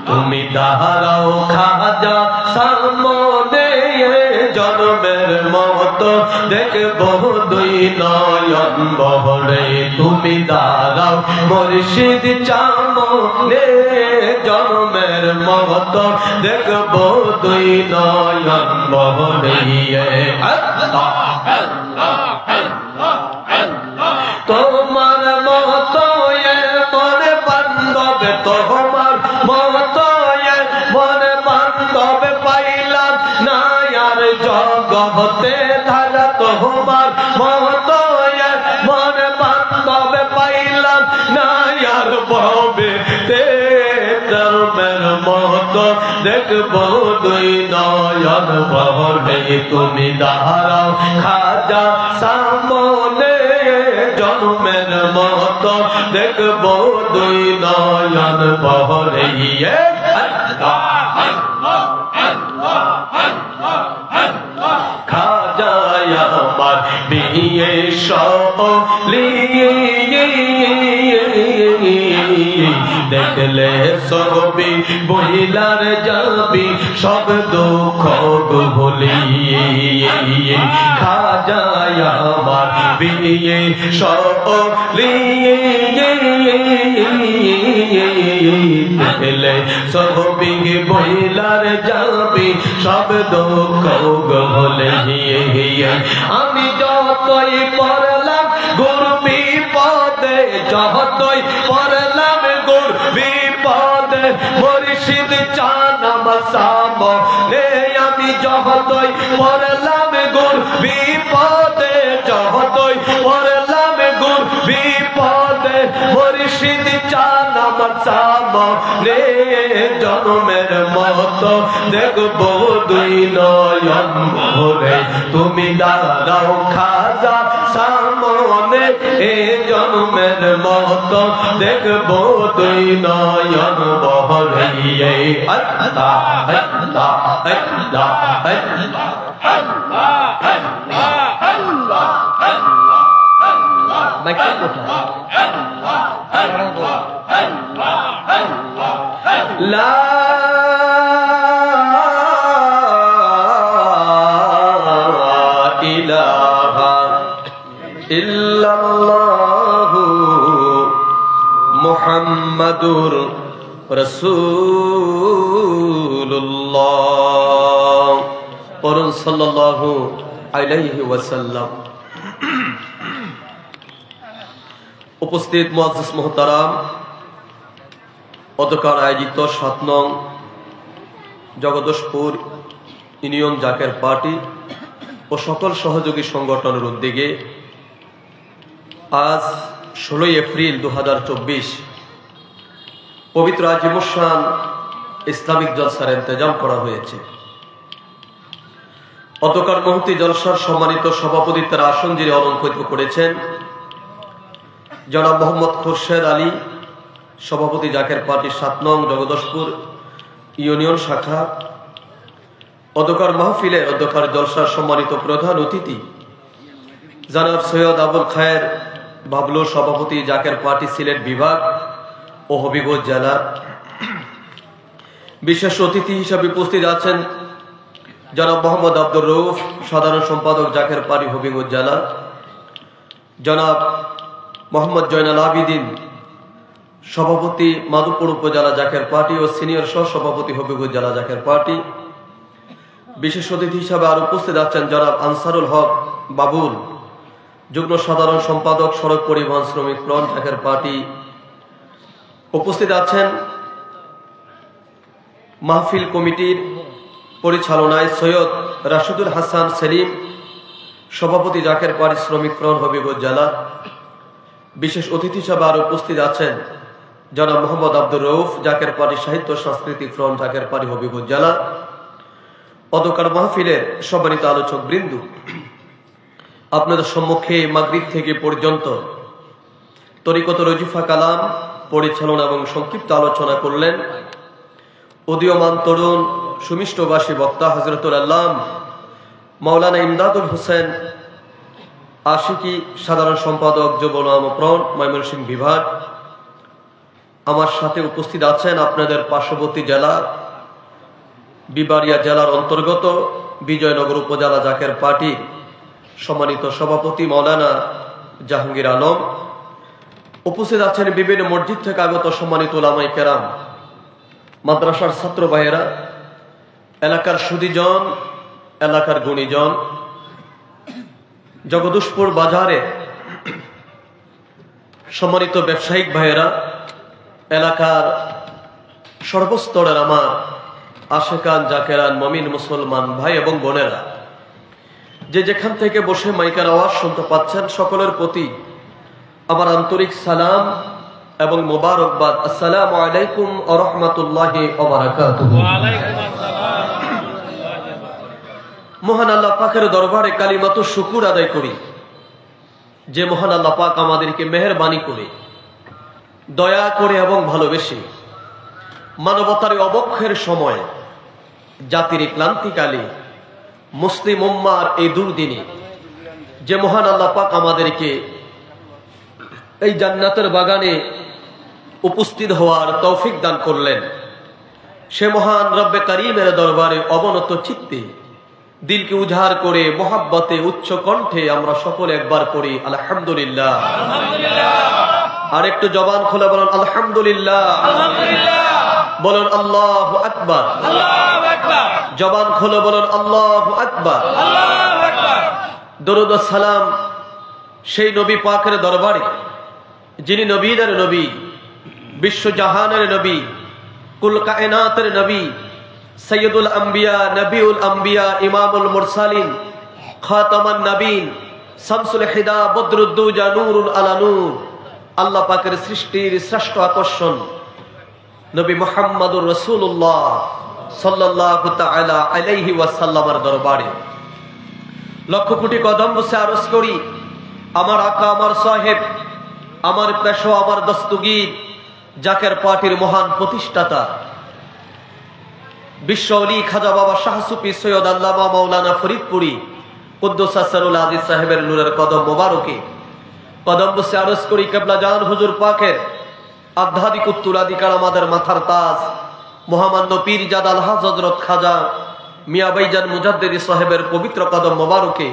তুমি দাঁড়াও খাজা সামনে জন্মের মতো দেখব দুই নয়ন বহরে। তুমি দাঁড়াও মুর্শিদ চামনে জন্মের মতো দেখব দুই নয়ন বহরে। আল্লাহ আল্লাহ আল্লাহ আল্লাহ। তোমার মতো মনে বান্ধব তোমার মতো মনে বান্ধব জগতে ধারা তোমার মতো মন বান্ধব পাইলাম না আর ববে তে ধর্মের মতো দেখবো দুই নয়ন বহরে তুমি দাঁড়াও খাজা সামনে জন্মের মতো দেখবো দুই নয়ন বহরে খাজায় আমার বিয়ে সলি দেখলে সবি বহিলার যাবি সব দুঃখ ভুলি খাজায় আমার বিয়ে সলি দেখলে সবি বহিলার যাবি সব দুঃখ ভুলি আমি যতই পড়লাম গুরু বিপদে যতই পড়লাম গুরু বিপদে মুর্শিদ চানাম সামনে আমি যতই পড়লাম গুরু বিপদে যতই পড়লাম গুরু বিপদে মুর্শিদ চানাম সামনে জন্মের মতো দেখবো দুই নয়ন ভরে তুমি দাঁড়াও খাজা সামনে এ জন্মের মতো দেখবো দুই নয়ন বহরে আল্লাহ আল্লাহ আল্লাহ লা ইলাহা ইল্লাল্লাহু মুহাম্মাদুর রাসূলুল্লাহ পরম সাল্লাল্লাহু আলাইহি ওয়াসাল্লাম। উপস্থিত মুআজ্জিজ মুহতারাম, অতকার আয়োজিত ৭ নং জগদীশপুর ইউনিয়ন জাকের পার্টি ও সকল সহযোগী সংগঠনের উদ্যোগে আজ ১৬ এপ্রিল ২০২৪ পবিত্র আজিমুশান ইসলামিক জলসার ইন্তেজাম করা হয়েছে। অতকার মহতি জলসার সম্মানিত সভাপতিত্বের আসন যিনি অলঙ্কৃত করেছেন জনাব মোহাম্মদ খোরশেদ আলী, সভাপতি জাকের পার্টি ৭ নং জগদীশপুর ইউনিয়ন শাখা। অধ্যকার মাহফিলে অধ্যকার জলসার সম্মানিত প্রধান অতিথি জনাব সৈয়দ আবুল খায়ের বাবলু, সভাপতি জাকের পার্টি সিলেট বিভাগ ও হবিগঞ্জ জেলা। বিশেষ অতিথি হিসাবে উপস্থিত আছেন জনাব মোহাম্মদ আব্দুর রউফ, সাধারণ সম্পাদক জাকের পার্টি হবিগঞ্জ জেলা। জনাব মোহাম্মদ জয়নাল আবিদিন, সভাপতি মাধবপুর উপজেলা জাকের পার্টি ও সিনিয়র সহ সভাপতি হবিগঞ্জ জেলা জাকের পার্টি। বিশেষ অতিথি হিসাবে আর উপস্থিত আছেন জনাব আনসারুল হক বাবুল, যুগ্ম সাধারণ সম্পাদক সড়ক পরিবহন শ্রমিক ফ্রন্ট জাকের পার্টি। উপস্থিত আছেন মাহফিল কমিটির পরিচালনায় সৈয়দ রাশিদুল হাসান সেলিম, সভাপতি জাকের পার্টি শ্রমিক ফ্রন্ট হবিগঞ্জ জেলা। বিশেষ অতিথি হিসাবে আর উপস্থিত আছেন জনাব মোহাম্মদ আব্দুর রউফ, জাকের পার্টি সাহিত্য সাংস্কৃতিক ফ্রন্ট জাকের পার্টি হবিগঞ্জ জেলা। অতকার মাহফিলের সম্মানিত আলোচক বৃন্দ, আপনাদের সম্মুখে মাগরিব থেকে পর্যন্ত তরিকত রজিফা কালাম পরিচালনা এবং সংক্ষিপ্ত আলোচনা করলেন উদীয়মান তরুণ সুমিষ্টভাষী বক্তা হযরতুল আল্লাম মাওলানা ইমদাদুল হোসেন আশিকি, সাধারণ সম্পাদক যুব উলামা ফ্রন্ট ময়মনসিংহ বিভাগ। আমার সাথে উপস্থিত আছেন আপনাদের পার্শ্ববর্তী জেলা বিবাড়িয়া জেলার অন্তর্গত বিজয়নগর উপজেলা জাকের পার্টি সম্মানিত সভাপতি মাওলানা জাহাঙ্গীর আলম। উপস্থিত আছেন বিভিন্ন মসজিদ থেকে আগত সম্মানিত উলামায়ে কেরাম, মাদ্রাসার ছাত্র ভাইয়েরা, এলাকার সুধীজন, এলাকার গুণীজন, জগদীশপুর বাজারে সম্মানিত ব্যবসায়িক ভাইয়েরা, এলাকার সর্বস্তরের আমার আশেকান জাকেরান মমিন মুসলমান ভাই এবং বোনেরা, যে যেখান থেকে বসে মাইকের আওয়াজ শুনতে পাচ্ছেন সকলের প্রতি আমার আন্তরিক সালাম এবং মোবারকবাদ। আসসালামু আলাইকুম ওয়া রাহমাতুল্লাহি ওয়া বারাকাতুহু। মহান আল্লাহ পাকের দরবারে কালিমাতু শুকর আদায় করি যে মহান আল্লাহ পাক আমাদেরকে মেহেরবানি করে দয়া করে এবং ভালোবেসে মানবতার অবক্ষয়ের সময় জাতির ক্লান্তিকালে মুসলিম উম্মার এই দুর্দিনে যে মহান আল্লাহ পাক আমাদেরকে এই জান্নাতের বাগানে উপস্থিত হওয়ার তৌফিক দান করলেন, সে মহান রব্বে কারীমের দরবারে অবনত চিত্তে দিলকে উজাড় করে মোহাব্বতে উচ্চ কণ্ঠে আমরা সকলে একবার পড়ি আলহামদুলিল্লাহ। আর একটু জবান খোলা বলুন আলহামদুলিল্লাহ। বলুন আল্লাহু আকবার। জবান খোলা বলুন আল্লাহু আকবার। দরুদ ও সালাম সেই নবী পাকের দরবারে যিনি নবীদের নবী, বিশ্বজাহানের নবী, কুল কায়নাতের নবী, সৈয়দুল আম্বিয়া, নবিউল আম্বিয়া, ইমামুল মুরসালিন, খাতামান নবীন, শামসুল হিদা, বদরুদ্দুজা, নূরুল আলা নূর, আল্লাহ পাকের সৃষ্টির শ্রেষ্ঠ আকর্ষণ নবী মুহাম্মদুর রাসূলুল্লাহ সাল্লাল্লাহু তাআলা আলাইহি ওয়াসাল্লামের দরবারে লক্ষ কোটি কদম বসে আরজ করি, আমার আকা, আমার সাহেব, আমার পেশোয়া, আমার দস্তগীর, জাকের পার্টির মহান প্রতিষ্ঠাতা বিশ্ব ওলি খাজা বাবা শাহ সুফি সৈয়দ আল্লামা মাওলানা ফরিদপুরি কুদ্দুস আসরুল আজিজ সাহেবের নূরের কদম মোবারকে কদম বসে আরজ করি কেবলা জান হুজুর পাকের আধ্যাত্মিক উত্তরাধিকার আমাদের মাথার তাজ মহামান্য পীর জাদ আলহাজ হযরত খাজা মিয়া ভাইজান মুজাদ্দিদি সাহেবের পবিত্র কদম মোবারকে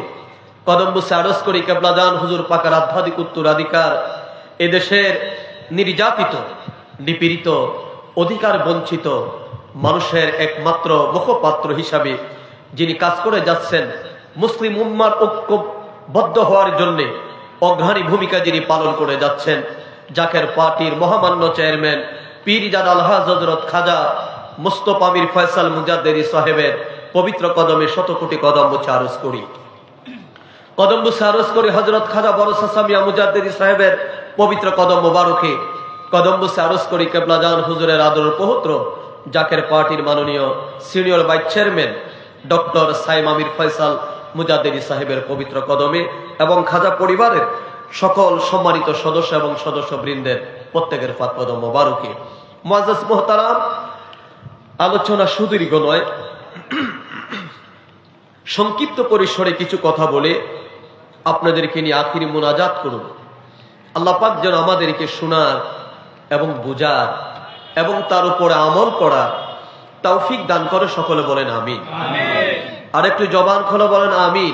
কদম বসে আরজ করি কেবলা জান হুজুর পাকের আধ্যাত্মিক উত্তরাধিকার এদেশের নির্যাতিত, নিপীড়িত, অধিকার বঞ্চিত মানুষের একমাত্র মুখপাত্র হিসাবে যিনি কাজ করে যাচ্ছেন, মুসলিম উম্মার ঐক্যবদ্ধ হওয়ার জন্য অগ্রণী ভূমিকা যিনি পালন করে যাচ্ছেন, জাকের পার্টির মহামান্য চেয়ারম্যান পীর জাদ আলহাজ হযরত খাজা মুস্তাফা মীর ফয়সাল মুজাদ্দিদি সাহেবের পবিত্র কদমে শত কোটি কদম মুছে আরজ করি। কদম মুছে আরজ করি হযরত খাজা বড় চাচা মিয়া মুজাদ্দিদি সাহেবের পবিত্র কদম মোবারকে কদম মুছে আরজ করি কেবলা জান হুজুরের আদরের পৌত্র জাকের পার্টির মাননীয় senior vice chairman doctor Saima Mir Faisal Mujaddidi সাহেবের পবিত্র কদমে এবং খাজা পরিবারের সকল সম্মানিত সদস্য এবং সদস্যবৃন্দের প্রত্যেকের পাক কদম মোবারকে। মুআজ্জাজ মুহতারাম, আলোচনা সুদীর্ঘ নয়, সংক্ষিপ্ত পরিসরে কিছু কথা বলে আপনাদেরকে নিয়ে আখিরি মুনাজাত করুন। আল্লাহ পাক যেন আমাদেরকে শোনার এবং বুঝার এবং তার উপরে আমল করা তৌফিক দান করে, সকলে বলেন আমিন। আর একটু জবান খোলা বলেন আমিন।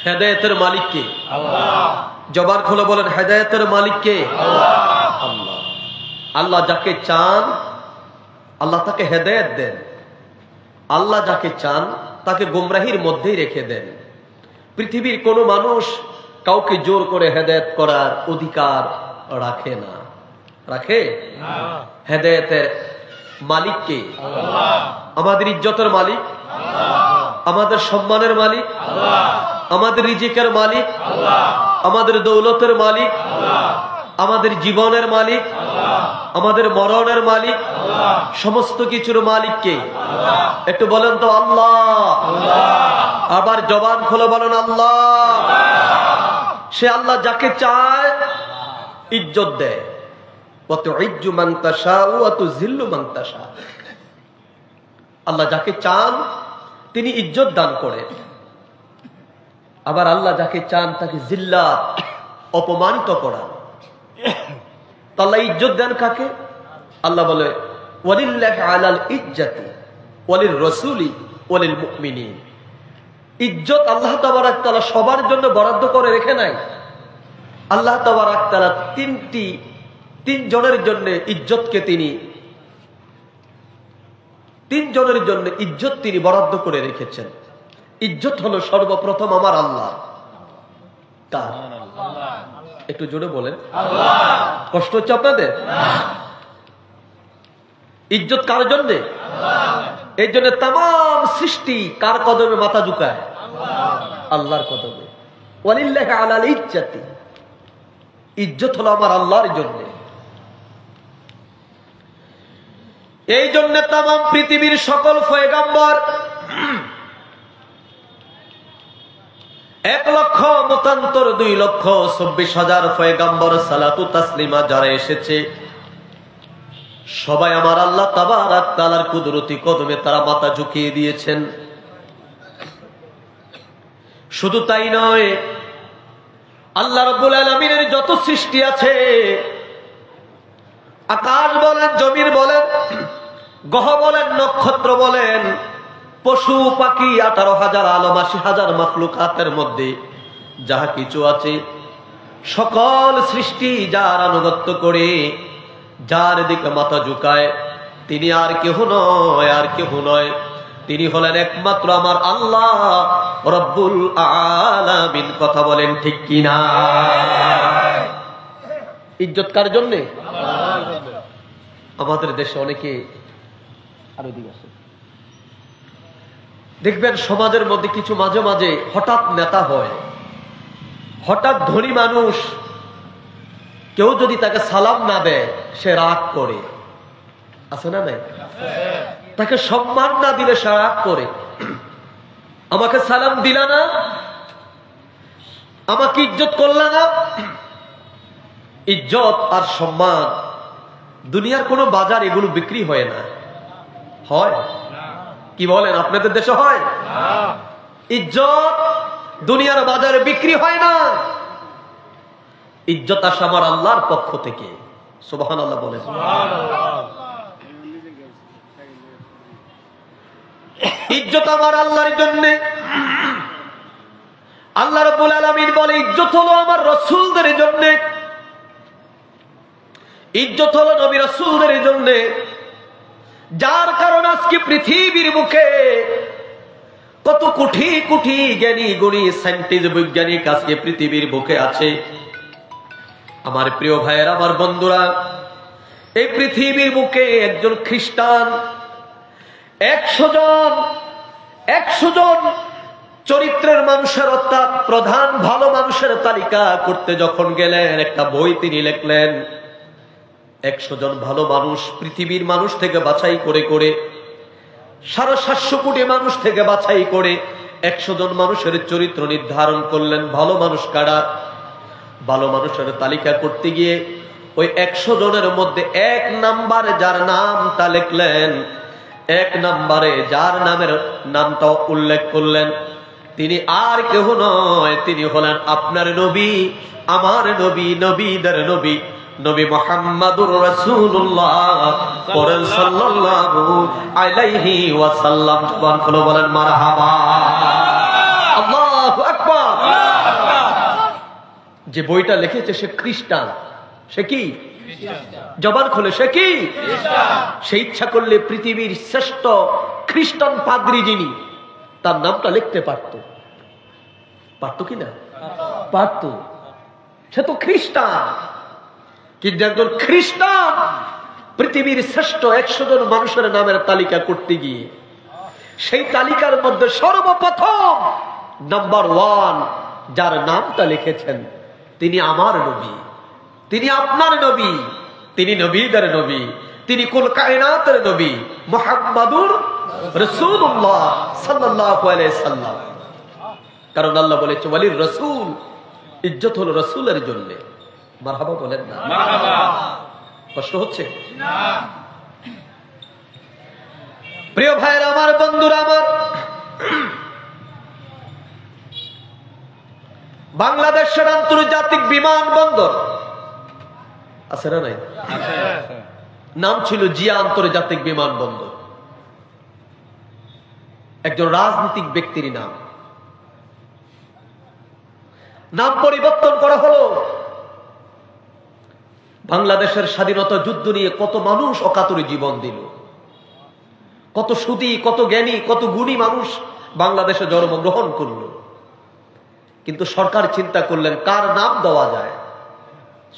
হেদায়েতের মালিক কে? আল্লাহ। জবান খোলা বলেন হেদায়েতের মালিক কে? আল্লাহ। আল্লাহ যাকে চান আল্লাহ তাকে হেদায়েত দেন, আল্লাহ যাকে চান তাকে গোমরাহির মধ্যেই রেখে দেন। পৃথিবীর কোনো মানুষ কাউকে জোর করে হেদায়েত করার অধিকার রাখে না, রাখে? হেদায়েতের মালিক কে? আল্লাহ। আমাদের ইজ্জতের মালিক আল্লাহ, আমাদের সম্মানের মালিক আল্লাহ, আমাদের রিজিকের মালিক আল্লাহ, আমাদের দৌলতের মালিক আল্লাহ, আমাদের জীবনের মালিক আল্লাহ, আমাদের মরণের মালিক আল্লাহ, সমস্ত কিছুর মালিক কে? আল্লাহ। একটু বলেন তো আল্লাহ। আবার জবান খুলে বলেন আল্লাহ। সে আল্লাহ যাকে চায় ইজ্জত দেয়, ওয়াতুইজ্জু মান তাশাউ ওয়া তুযিল্লু মান তাশা। আল্লাহ যাকে চান তিনি ইজ্জত দান করেন, আবার আল্লাহ যাকে চান তাকে জিল্লাত, অপমানিত করান। আল্লাহ ইজ্জত দেন কাকে? আল্লাহ বলে ওয়ালিল্লাহি আলাল ইজ্জাতি ওয়ালির রাসূলি ওয়ালিল মুমিনিন। ইজ্জত আল্লাহ তাবারক তাআলা সবার জন্য বরাদ্দ করে রেখে নাই। আল্লাহ তাবারক তাআলা তিন জনের জন্য ইজ্জতকে তিন জনের জন্য ইজ্জত তিনি বরাদ্দ করে রেখেছেন। ইজ্জত হলো সর্বপ্রথম আমার আল্লাহ। কার? একটু জোরে বলেন। কষ্ট হচ্ছে আপনাদের? ইজ্জত কার জন্য? এই জন্য তাম সৃষ্টি কার কদমে মাথা ঝুঁকায়? আল্লাহর কদমে। ওয়ালিল্লাহি আলাল ইজ্জাতি, ইজ্জত হলো আমার আল্লাহর জন্য। এই জন্য তাম পৃথিবীর সকল পয়গম্বর 1,27,24,000 পয়গম্বর সালাতু তাসলিমা যারা এসেছে সবাই আমার আল্লাহ তাবারাক তাআলার কুদরতি কদমে তারা মাথা ঝুঁকিয়ে দিয়েছেন। শুধু তাই নয়, আল্লাহ রাব্বুল আলামিনের যত সৃষ্টি আছে, আকাশ বলেন, জমিন বলেন, গ্রহ বলেন, নক্ষত্র বলেন, পশু পাখি 18,000 আলম 80,000 মাখলুকাতের মধ্যে যাহা কিছু আছে সকল সৃষ্টি যার আনুগত্য করে, যার দিকে মাথা ঝুঁকায়, তিনি আর কেহ নয়, আর কেহ নয়, তিনি হলেন একমাত্র আমার আল্লাহ রব্বুল আলামিন। কথা বলেন ঠিক কিনা? ইজ্জত কার জন্যে? আমাদের দেশে অনেকে আরো দিক আছে, দেখবেন সমাজের মধ্যে কিছু মাঝে মাঝে হঠাৎ নেতা হয়, হঠাৎ ধনী মানুষ, কেউ যদি তাকে সালাম না দেয় সে রাগ করে, আছে না নাই? তাকে সম্মান না দিলে সে রাগ করে। আমাকে সালাম দিলা না, আমাকে ইজ্জত করলা না। ইজ্জত আর সম্মান দুনিয়ার কোন বাজার এগুলো বিক্রি হয় না। হয়? কি বলেন, আপনাদের দেশে হয়? ইজ্জত দুনিয়ার বাজারে বিক্রি হয় না। ইজ্জত আসে আমার আল্লাহর পক্ষ থেকে। সুবহানাল্লাহ বলেন। ইজ্জত আমার আল্লাহর জন্য। আল্লাহ রাব্বুল আলামিন বলে ইজ্জত হলো আমার রাসূলদের জন্য, ইজ্জত হলো নবী রাসূলদের জন্য, যার কারণে আজকে পৃথিবীর মুখে কত কোটি কোটি জ্ঞানী গুণী সায়েন্টিস্ট বৈজ্ঞানিক আজকে পৃথিবীর বুকে আছে। আমার প্রিয় ভাইয়েরা, আমার বন্ধুরা, এই পৃথিবীর বুকে একজন খ্রিস্টান 100 জন চরিত্রের মানুষের, অর্থাৎ প্রধান ভালো মানুষের তালিকা করতে যখন গেলেন, একটা বই তিনি লিখলেন। 100 জন ভালো মানুষ পৃথিবীর মানুষ থেকে বাছাই করে করে, 750 কোটি মানুষ থেকে বাছাই করে 100 জন মানুষের চরিত্র নির্ধারণ করলেন। ভালো মানুষ কারা? ভালো মানুষের তালিকা করতে গিয়ে ওই 100 জনের মধ্যে 1 নম্বরে যার নামটা লিখলেন, 1 নম্বরে যার নামটা উল্লেখ করলেন, তিনি আর কেহ নয়, তিনি হলেন আপনার নবী, আমার নবী, নবীদের নবী, নবী মুহাম্মদুর রাসূলুল্লাহ সাল্লাল্লাহু আলাইহি ওয়াসাল্লাম। জবান খুলে বলেন মারহাবা, আল্লাহু আকবার। যে বইটা লিখেছে সে খ্রিস্টান। সে কি? জবান খুলে, সে কি? সে ইচ্ছা করলে পৃথিবীর শ্রেষ্ঠ খ্রিস্টান পাদ্রী যিনি, তার নামটা লিখতে পারত। পারত কিনা? পারত। সে তো খ্রিস্টান। কিন্তু একজন খ্রিস্টান পৃথিবীর শ্রেষ্ঠ 100 জন মানুষের নামের তালিকা করতে গিয়ে সেই তালিকার মধ্যে সর্বপ্রথম নাম্বার 1 যার নামটা লিখেছেন, তিনি আমার নবী, তিনি আপনার নবী, তিনি নবীদের নবী, তিনি কুল কায়নাতের নবী মুহাম্মাদুর রাসূলুল্লাহ সাল্লাল্লাহু আলাইহি সাল্লাম। কারণ আল্লাহ বলেছে ওয়ালির রাসূল, ইজ্জত হলো রাসূলের জন্য। মারহাবা বলেন না? মারহাবা। কষ্ট হচ্ছে না? প্রিয় ভাইরা আমার, বন্ধুরা আমার, বাংলাদেশের আন্তর্জাতিক বিমানবন্দর আছে না নাই? নাম ছিল জিয়া আন্তর্জাতিক বিমানবন্দর। একজন রাজনৈতিক ব্যক্তির নাম পরিবর্তন করা হলো। বাংলাদেশের স্বাধীনতা যুদ্ধ নিয়ে কত মানুষ অকাতরে জীবন দিল, কত সুদী, কত জ্ঞানী, কত গুণী মানুষ বাংলাদেশে জন্মগ্রহণ করল। কিন্তু সরকার চিন্তা করলেন কার নাম দেওয়া যায়।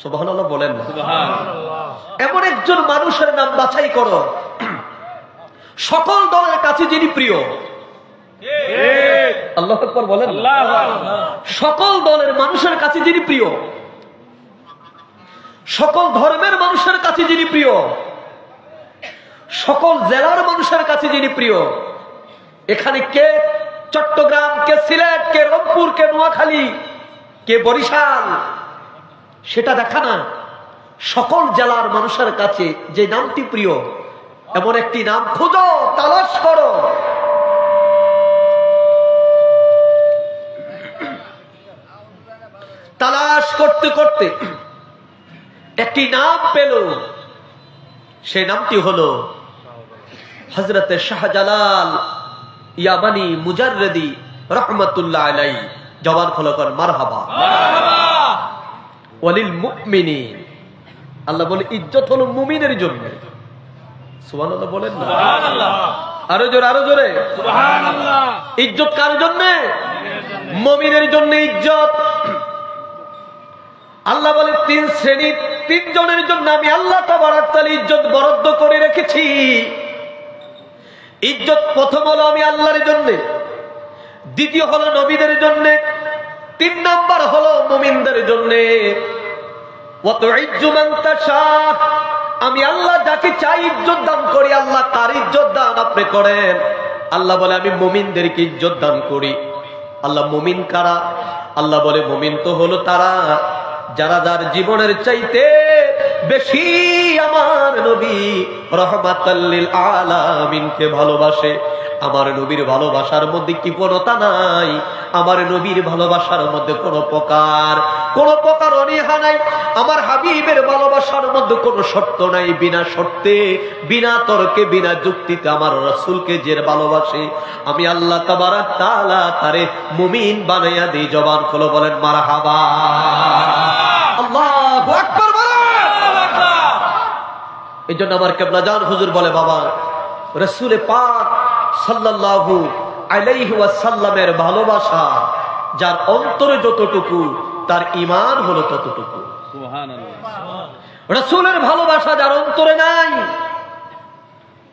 সুবহানাল্লাহ বলেন না? এমন একজন মানুষের নাম বাছাই করো সকল দলের কাছে যিনি প্রিয়, আল্লাহু আকবার বলেন। সকল দলের মানুষের কাছে যিনি প্রিয়, সকল ধর্মের মানুষের কাছে যিনি প্রিয়, সকল জেলার মানুষের কাছে যিনি প্রিয়, এখানে কে চট্টগ্রাম, কে সিলেট, কে রংপুর, কে নোয়াখালী, কে বরিশাল, সেটা দেখা না। সকল জেলার মানুষের কাছে যে নামটি প্রিয়, এমন একটি নাম খোঁজো, তালাশ করো। তালাশ করতে করতে একটি নাম পেল, সেই নামটি হলো হযরতে শাহজালাল ইয়ামানি মুজাররদি রহমাতুল্লাহ আলাইহি। জবান খোলো কর মারহাবা। ওয়ালিল মুমিনিন, আল্লাহ বলে ইজ্জত হলো মুমিনের জন্য। সুবহানাল্লাহ বলেন না? সুবহানাল্লাহ। আরো জোরে, আরো জোরে সুবহানাল্লাহ। ইজ্জত কার জন্য? মুমিনের জন্য ইজ্জত। আল্লাহ বলে তিন শ্রেণীর, তিনজনের জন্য আমি আল্লাহ তাবারক তাআলা ইজ্জত বরাদ্দ করে রেখেছি। ইজ্জত প্রথম হলো আমি আল্লাহর জন্য, দ্বিতীয় হলো নবীদের জন্য, তিন নাম্বার হলো মুমিনদের জন্য। ওয়া তুইজ্জু মান তাশা, আমি আল্লাহ যাকে চাই ইজ্জত দান করি। আল্লাহ কার ইজ্জত দান আপনি করেন? আল্লাহ বলে আমি মুমিনদেরকে ইজ্জত দান করি। আল্লাহ মুমিন কারা? আল্লাহ বলে মুমিন তো হলো তারা যারা যার জীবনের চাইতে বেশি আমার নবী রাহমাতাল লিল আলামিনকে ভালোবাসে। আমার নবীর ভালোবাসার মধ্যে কৃপণতা নাই, আমার নবীর ভালোবাসার মধ্যে কোন প্রকার অনীহা নাই, আমার হাবিবের ভালোবাসার মধ্যে কোনো শর্ত নাই। বিনা শর্তে, বিনা তর্কে, বিনা যুক্তিতে আমার রাসূলকে যে ভালোবাসে, আমি আল্লাহ তাবারক তাআলা তারে মুমিন বানাইয়া দিই। জবান খুলে বলেন মারহাবা। আল্লাহু আকবার বলেন। এই জন্য আমার কেবলাজান হুজুর বলে, বাবা রাসূল পাক সাল্লাল্লাহু আলাইহি ওয়াসাল্লামের ভালোবাসা যার অন্তরে যতটুকু, তার ঈমান হলো ততটুকু। সুবহানাল্লাহ। রাসূলের ভালোবাসা যার অন্তরে নাই,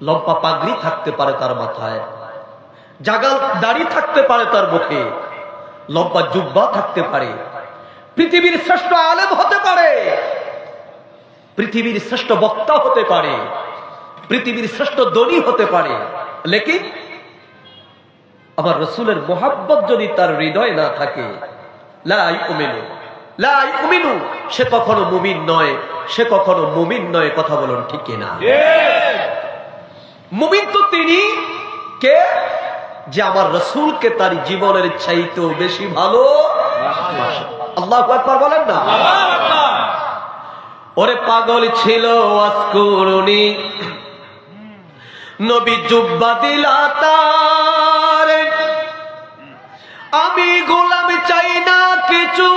লম্বা পাগড়ি থাকতে পারে তার মাথায়, জাগাল দাড়ি থাকতে পারে তার মুখে, লম্বা জুব্বা থাকতে পারে, পৃথিবীর শ্রেষ্ঠ আলেম হতে পারে, পৃথিবীর শ্রেষ্ঠ বক্তা হতে পারে, পৃথিবীর শ্রেষ্ঠ দনী হতে পারে, লেকিন আমার রাসূলের মোহাব্বত যদি তার হৃদয় না থাকে, লা ইউমিনু, সে কখনো মুমিন নয়, সে কখনো মুমিন নয়। কথা বলুন ঠিক কিনা? মুমিন তো তিনি কে, যে আমার রাসূলকে তার জীবনের চাইতেও বেশি ভালো। আল্লাহু আকবার বলেন না? ওরে পাগল ছিল ওয়াসকুরুনি, নবী জুব্বা দিলা তার, আমি গোলাম চাই না কিছু,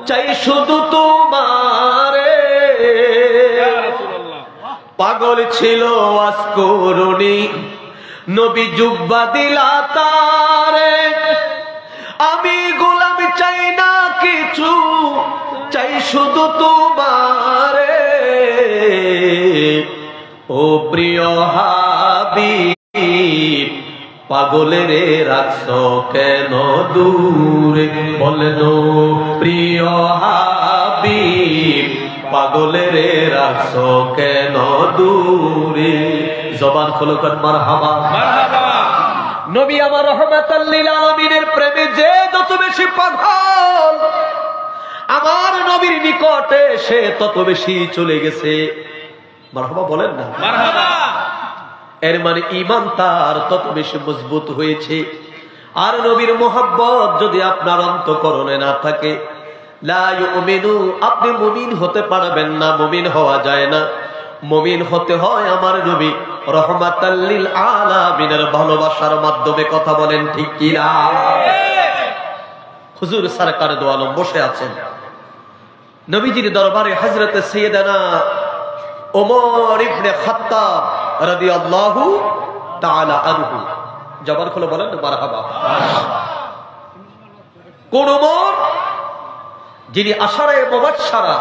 চাই শুধু তোমারে। পাগল ছিল ওয়াসকুরুনি, নবী জুব্বা দিলা তার, আমি গোলাম চাই না কিছু, চাই শুধু তোমারে। ও প্রিয় হাবিব, পাগলেরে রাখছো কেন দূরে? বলেন ও প্রিয় হাবিব, পাগলেরে রাখছো কেন দূরে? জবান খোলো কর মারহাবা। নবী আমার রাহমাতাল লিল আলামিনের প্রেমে যে যত বেশি পাগল, আমার নবীর নিকটে সে তত বেশি চলে গেছে। মারহাবা বলেন না? মারহাবা। এর মানে ঈমান তার তত বেশি মজবুত হয়েছে। আর নবীর মোহাব্বত যদি আপনার অন্তঃকরণে না থাকে, লা ইউমিনু, আপনি মুমিন হতে পারবেন না, মুমিন হওয়া যায় না। মুমিন হতে হয় আমার নবী রাহমাতাল লিল আলামিনের ভালোবাসার মাধ্যমে। কথা বলেন ঠিক কি না? হুজুর সরকার দো আলম বসে আছেন নবীজির দরবারে। হযরতে সাইয়েদানা ওমর ইবনে খাত্তাব রাদিয়াল্লাহু তাআলা আনহু, জবান খুলে বলেন মারহাবা। কোন ওমর? যিনি আশারায়ে মুবাশশারা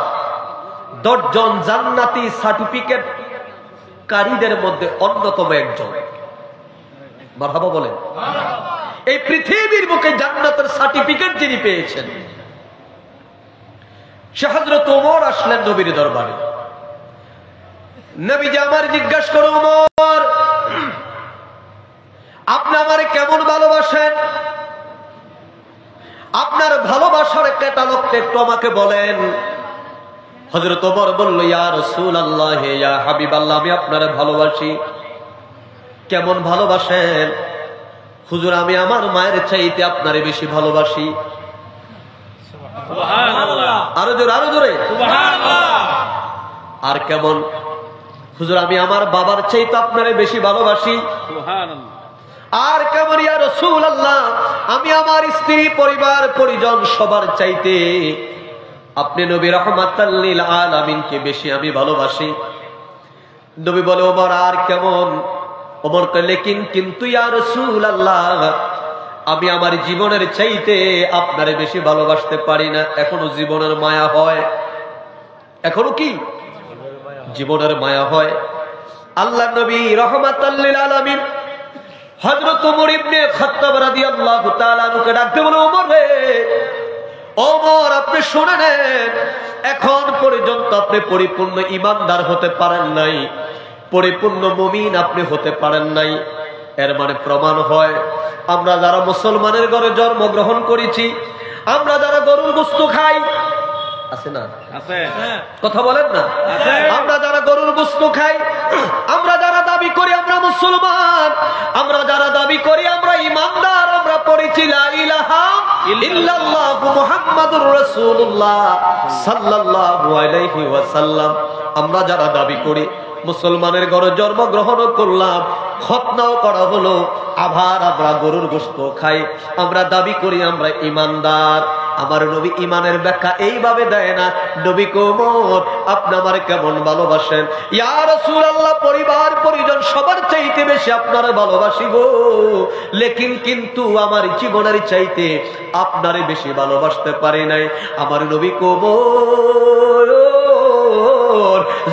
10 জন জান্নাতি সার্টিফিকেট কারীদের মধ্যে অন্যতম একজন। মারহাবা বলেন। এই পৃথিবীর বুকে জান্নাতের সার্টিফিকেট যিনি পেয়েছেন, সে হযরত ওমর আসলেন নবীর দরবারে। নবীজি আমার জিজ্ঞাসা করো, ওমর আপনি আমারে কেমন ভালোবাসেন? আপনার ভালোবাসার ক্যাটালগটা একটু আমাকে বলেন। হযরত ওমর বলল, ইয়া রাসূলুল্লাহ, ইয়া হাবিবাল্লাহ, আমি আপনারে ভালোবাসি। কেমন ভালোবাসেন? হুজুর, আমি আমার মায়ের চাইতে আপনারে বেশি ভালোবাসি। সুবহানাল্লাহ। আরো জোরে, আরো জোরে সুবহানাল্লাহ। আর কেমন? হুজুর, আমি আমার বাবার চাইতে আপনারে বেশি ভালোবাসি। সুবহানাল্লাহ। আর কেমন? ইয়া রাসূলুল্লাহ, আমি আমার স্ত্রী, পরিবার, পরিজন সবার চাইতে আপনি নবী রাহমাতাল লিল আলামিনকে বেশি আমি ভালোবাসি। নবী বলে, ওমর আর কেমন? ওমর কইলে, কিন্তু ইয়া রাসূলুল্লাহ, আমি আমার জীবনের চাইতে আপনারে বেশি ভালোবাসতে পারি না। এখনো জীবনের মায়া হয়। এখনো কি জীবনের মায়া হয়? আল্লাহ নবী রাহমাতাল লিল আলামিন হযরত ওমর ইবনে খাত্তাব রাদিয়াল্লাহু তাআলা আনহুকে ডাকতে বলে, ওমর রে, ওমর আপনি শুনে নেন, এখন পর্যন্ত আপনি পরিপূর্ণ ঈমানদার হতে পারেন নাই, পরিপূর্ণ মুমিন আপনি হতে পারেন নাই। এর মানে প্রমাণ হয়, আমরা যারা মুসলমানের ঘরে জন্মগ্রহণ করেছি, আমরা যারা গরুর গোশত খাই, আছে না? আছে। কথা বলেন না? আমরা যারা গরুর গোশত খাই, আমরা যারা দাবি করি আমরা মুসলমান, আমরা যারা দাবি করি আমরা ঈমানদার, আমরা পড়েছি লা ইলাহা ইল্লাল্লাহ মুহাম্মাদুর রাসূলুল্লাহ সাল্লাল্লাহু আলাইহি ওয়াসাল্লাম, আমরা যারা দাবি করি মুসলমানের ঘরে জন্মগ্রহণ করলাম, খতনাও করা হলো, আবার আমরা গরুর গোশত খাই, আমরা দাবি করি আমরা ঈমানদার। আমার নবী ঈমানের ব্যাখ্যা এইভাবে দেয় না। নবী কোমর, আপনি আমারে কেমন ভালোবাসেন? ইয়া রাসূলুল্লাহ, পরিবার পরিজন সবার চাইতে বেশি আপনারে ভালোবাসি গো, লেকিন কিন্তু আমার জীবনের চাইতে আপনারে বেশি ভালোবাসতে পারি নাই। আমার নবী কোমর,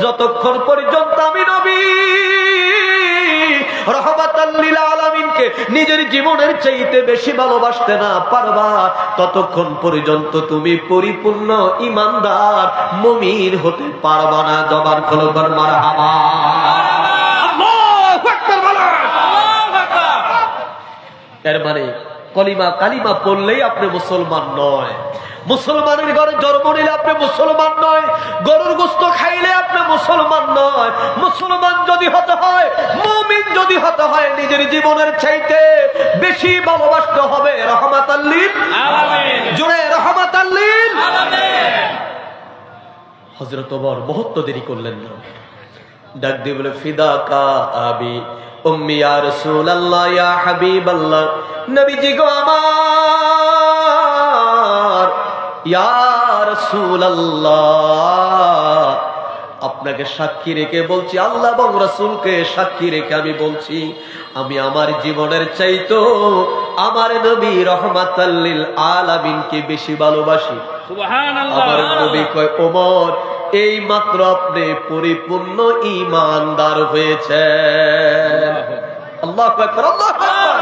যতক্ষণ পর্যন্ত আমি নবী রাহমাতাল লিল আলামিনকে নিজের জীবনের চাইতে বেশি ভালোবাসতে না পারবা, ততক্ষণ পর্যন্ত তুমি পরিপূর্ণ ঈমানদার মুমিন হতে পারবা না। জবান খুলে বল মারহাবা। আল্লাহু আকবার বলেন। আল্লাহু আকবার। এর মানে কালিমা পড়লেই আপনি মুসলমান নয়, মুসলমানের ঘরে জন্ম নিলে আপনি মুসলমান নয়, গরুর গোশত খাইলে আপনি মুসলমান নয়। মুসলমান যদি হতে হয়, মুমিন যদি হতে হয়, নিজের জীবনের চাইতে বেশি ভালোবাসতে হবে রাহমাতাল লিল আলামিন। জোরে রাহমাতাল লিল আলামিন। হযরত ওমর বহুত দেরি করলেন না, ডাক দিয়ে বলে, ফিদাকা আবি উম্মি ইয়া রাসূলুল্লাহ ইয়া হাবিবাল্লাহ, নবীজি গো আমার, ইয়া রাসূলুল্লাহ, আপনাকে সাক্ষী রেখে বলছি, আল্লাহ এবং রাসূলকে সাক্ষী রেখে আমি বলছি, আমি আমার জীবনের চাইতো আমার নবী রাহমাতাল লিল আলামিনকে বেশি ভালোবাসি। সুবহানাল্লাহ। আমার নবী কয়, ওমর, এই মাত্র আপনি পরিপূর্ণ ঈমানদার হয়েছেন। আল্লাহু আকবার, আল্লাহু আকবার।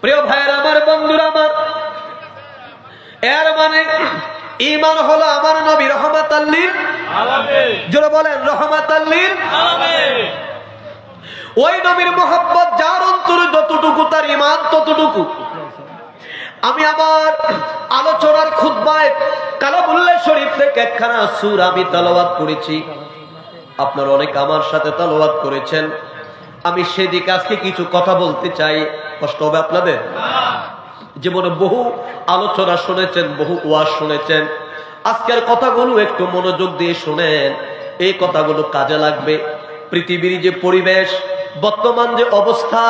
প্রিয় ভাইয়েরা আমার, বন্ধুরা আমার, এর মানে ঈমান হলো আমার নবী রাহমাতাল লিল আলামিন। যারা বলেন রাহমাতাল লিল আলামিন, ওই নবীর মহব্বত যার অন্তরে যতটুকু তার ঈমান ততটুকু। আমি আমার আলোচনার খুতবায় কালামুল্লাহ শরীফ থেকে একখানা সূরা আমি তেলাওয়াত করেছি, আপনারা অনেক আমার সাথে তেলাওয়াত করেছেন। আমি সেদিকে আজকে কিছু কথা বলতে চাই। কষ্ট হবে আপনাদের? জীবনে বহু আলোচনা শুনেছেন, বহু ওয়াজ শুনেছেন, আজকের কথাগুলো একটু মনোযোগ দিয়ে শুনেন, এই কথাগুলো কাজে লাগবে। পৃথিবীর যে পরিবেশ, বর্তমান যে অবস্থা,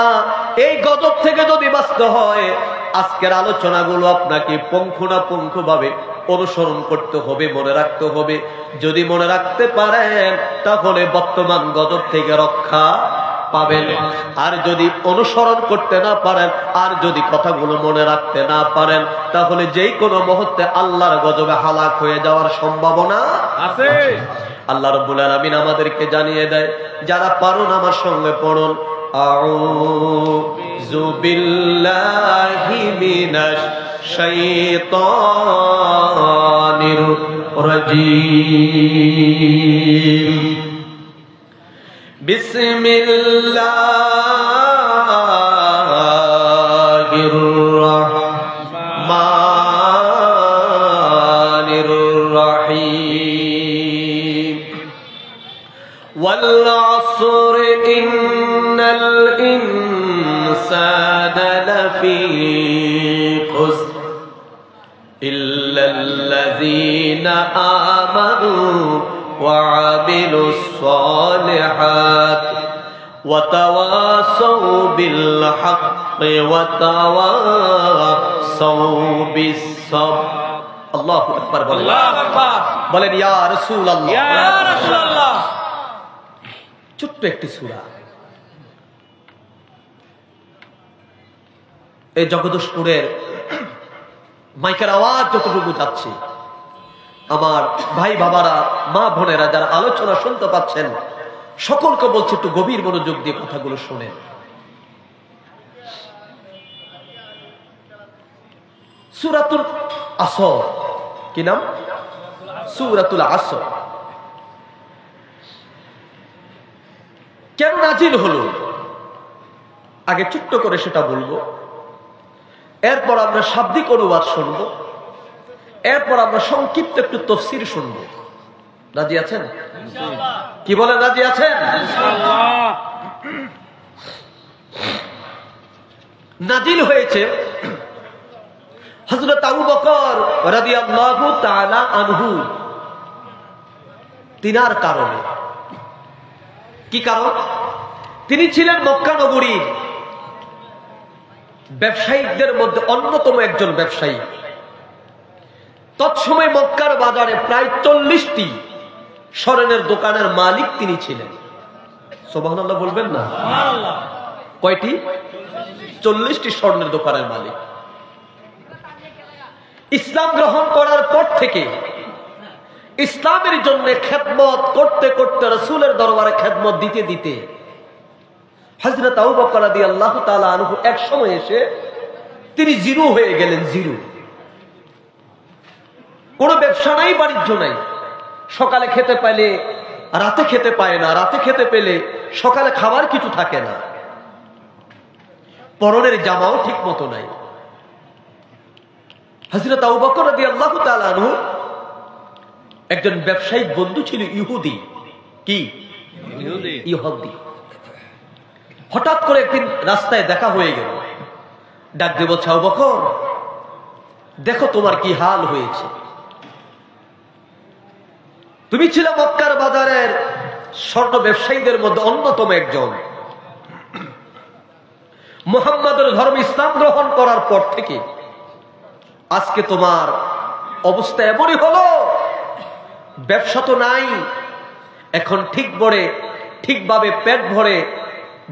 এই গজব থেকে যদি বাঁচতে হয়, আজকের আলোচনাগুলো আপনাকে পুঙ্খানুপুঙ্খ ভাবে অনুসরণ করতে হবে, মনে রাখতে হবে। যদি মনে রাখতে পারেন তাহলে বর্তমান গজব থেকে রক্ষা পাবেন। আর যদি অনুসরণ করতে না পারেন, আর যদি কথাগুলো মনে রাখতে না পারেন, তাহলে যেই কোনো মুহূর্তে আল্লাহর গজবে হালাক হয়ে যাওয়ার সম্ভাবনা আছে। আল্লাহ রাব্বুল আলামিন আমাদেরকে জানিয়ে দেয়, যারা পারুন আমার সঙ্গে পড়ুন, আউযু বিল্লাহি মিনাশ শাইতানির রাজীম বিসমিল্লাহির রাহমানির রাহিম ওয়াল আসর ইন্নাল ইনসানা লাফি খুসর ইল্লাল্লাযীনা আমানু وعملوا الصالحات وتواصوا بالحق وتواصوا بالصبر الله أكبر বলেন ইয়া রাসূলুল্লাহ ইয়া রাসূলুল্লাহ। ছোট্ট একটি সূরা, এই জগদীশপুরের মাইকের আওয়াজ যতটুকু যাচ্ছে, আমার ভাই বাবারা, মা বোনেরা যারা আলোচনা শুনতে পাচ্ছেন, সকলকে বলছে একটু গভীর মনোযোগ দিয়ে কথাগুলো শোনেন। সূরাতুল আসর, কি নাম? সূরাতুল আসর। কেন নাজিল হলো আগে ছোট্ট করে সেটা বলবো, এরপর আমরা শাব্দিক অনুবাদ শুনবো, এরপর আমরা সংক্ষিপ্ত একটু তাফসীর শুনবো। রাজি আছেন? কি বলেন, রাজি আছেন? নাজিল হয়েছে হযরত আবু বকর রাদিয়াল্লাহু তাআলা আনহু তিনার কারণে। কি কারণ? তিনি ছিলেন মক্কা নগরীর ব্যবসায়িকদের মধ্যে অন্যতম একজন ব্যবসায়ী। তৎসময় মক্কার বাজারে প্রায় 40টি স্বর্ণের দোকানের মালিক তিনি ছিলেন। সুবহানাল্লাহ বলবেন না? কয়টি? 40টি স্বর্ণের দোকানের মালিক। ইসলাম গ্রহণ করার পর থেকে ইসলামের জন্য খেদমত করতে করতে, রাসূলের দরবারে খেদমত দিতে দিতে হযরত আবু বকর রাদিয়াল্লাহু তাআলা আনহু এক সময় এসে তিনি জিরো হয়ে গেলেন। জিরো, কোনো ব্যবসা নাই, বাণিজ্য নাই। সকালে খেতে পাইলে রাতে খেতে পায় না, রাতে খেতে পেলে সকালে খাবার কিছু থাকে না, পরনের জামাও ঠিক মতো নাই। হযরত আবু বকর রাদিয়াল্লাহু তাআলা আনহু একজন ব্যবসায়িক বন্ধু ছিল ইহুদি। কি? ইহুদি। হঠাৎ করে একদিন রাস্তায় দেখা হয়ে গেল, ডাক দিয়ে বলছে, আবু বকর দেখো তোমার কি হাল হয়েছে। তুমি ছিলে মক্কার বাজারের স্বর্ণ ব্যবসায়ীদের মধ্যে অন্যতম একজন। মুহাম্মাদের ধর্ম ইসলাম গ্রহণ করার পর থেকে আজকে তোমার অবস্থা এমনই হলো, ব্যবসা তো নাই, এখন ঠিকভাবে পেট ভরে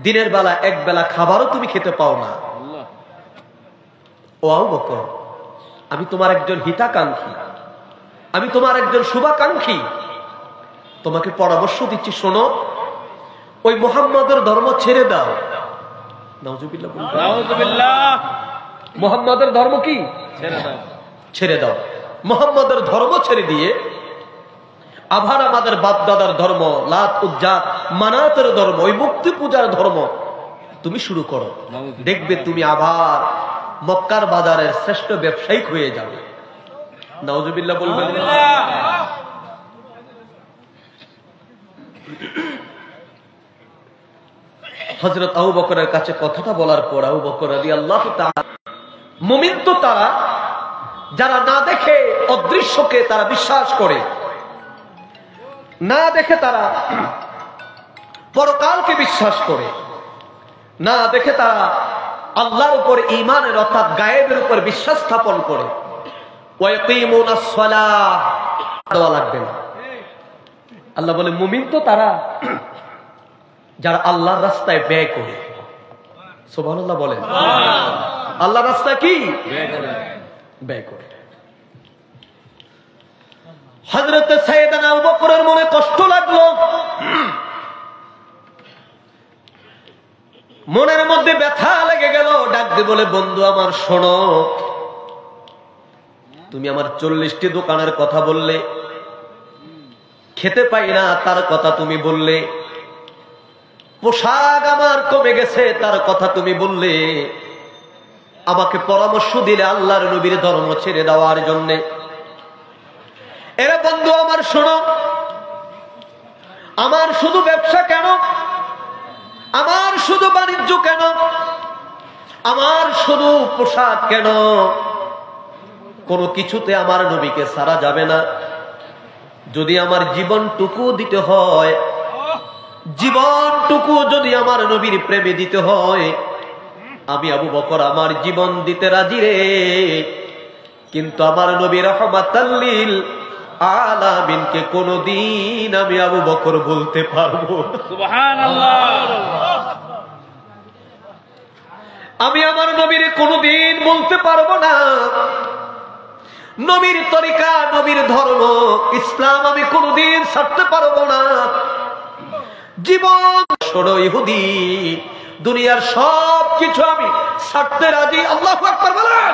দিনের বেলা এক বেলা খাবারও তুমি খেতে পাও না। ও আবু বকর, আমি তোমার একজন হিতাকাঙ্ক্ষী, আমি তোমার একজন শুভাকাঙ্ক্ষী, তোমাকে পরামর্শ দিচ্ছি, শোনো, ওই মুহাম্মাদের ধর্ম ছেড়ে দাও। নাউজুবিল্লাহ বলবেন? নাউজুবিল্লাহ। মুহাম্মাদের ধর্ম কি? ছেড়ে দাও। মুহাম্মাদের ধর্ম ছেড়ে দিয়ে আবার আমাদের বাপ দাদার ধর্ম, লাত উজ্জা মানাতের ধর্ম, ওই মূর্তি পূজার ধর্ম তুমি শুরু করো, দেখবে তুমি আবার মক্কার বাজারের শ্রেষ্ঠ ব্যবসায়িক হয়ে যাবে। নাউজুবিল্লাহ বলবেন? হযরত আবু বকরের কাছে কথাটা বলার পর আবু বকর রাদিয়াল্লাহু তাআলা, মুমিন তো তারা যারা না দেখে অদৃশ্যকে তারা বিশ্বাস করে, না দেখে তারা পরকালকে বিশ্বাস করে, না দেখে তারা আল্লাহর উপর ঈমানের অর্থাৎ গায়েবের উপর বিশ্বাস স্থাপন করে। ওয়াকিমুনাস সালাহ, দেওয়া লাগবে না। আল্লাহ বলে মুমিন তো তারা যারা আল্লাহর রাস্তায় ব্যয় করে। সুবহানাল্লাহ বলেন। আল্লাহর রাস্তায় কি ব্যয় করে। হযরত সাইয়েদনা আবু বকরের মনে কষ্ট লাগলো। মনের মধ্যে ব্যথা লেগে গেল, ডাক দিয়ে বলে, বন্ধু আমার শোনো, তুমি আমার 40টি দোকানের কথা বললে, খেতে পাই না তার কথা তুমি বললে, পোশাক আমার কমে গেছে তার কথা তুমি বললে, আমাকে পরামর্শ দিলে আল্লাহর নবীর ধর্ম ছেড়ে দেওয়ার জন্য। এরা বন্ধু আমার শোনো, আমার শুধু ব্যবসা কেন, আমার শুধু বাণিজ্য কেন, আমার শুধু পোশাক কেন, কোনো কিছুতে আমার নবীকে ছাড়া যাবে না। যদি আমার জীবনটুকু দিতে হয়, জীবনটুকু যদি আমার নবীর প্রেমে দিতে হয়, আমি আবু বকর আমার জীবন দিতে রাজি রে। কিন্তু আমার নবী রাহমাতাল লিল আলামিনকে কোনদিন আমি আবু বকর বলতে পারবো না। সুবহানাল্লাহ। আমি আমার নবীর কোনদিন বলতে পারবো না। নবীর তরিকা, নবীর ধর্ম, ইসলাম আমি কোনদিন ছাড়তে পারবো না। জীবন শোনো ইহুদি, দুনিয়ার সব কিছু আমি ছাড়তে রাজি। আল্লাহু আকবার বলেন।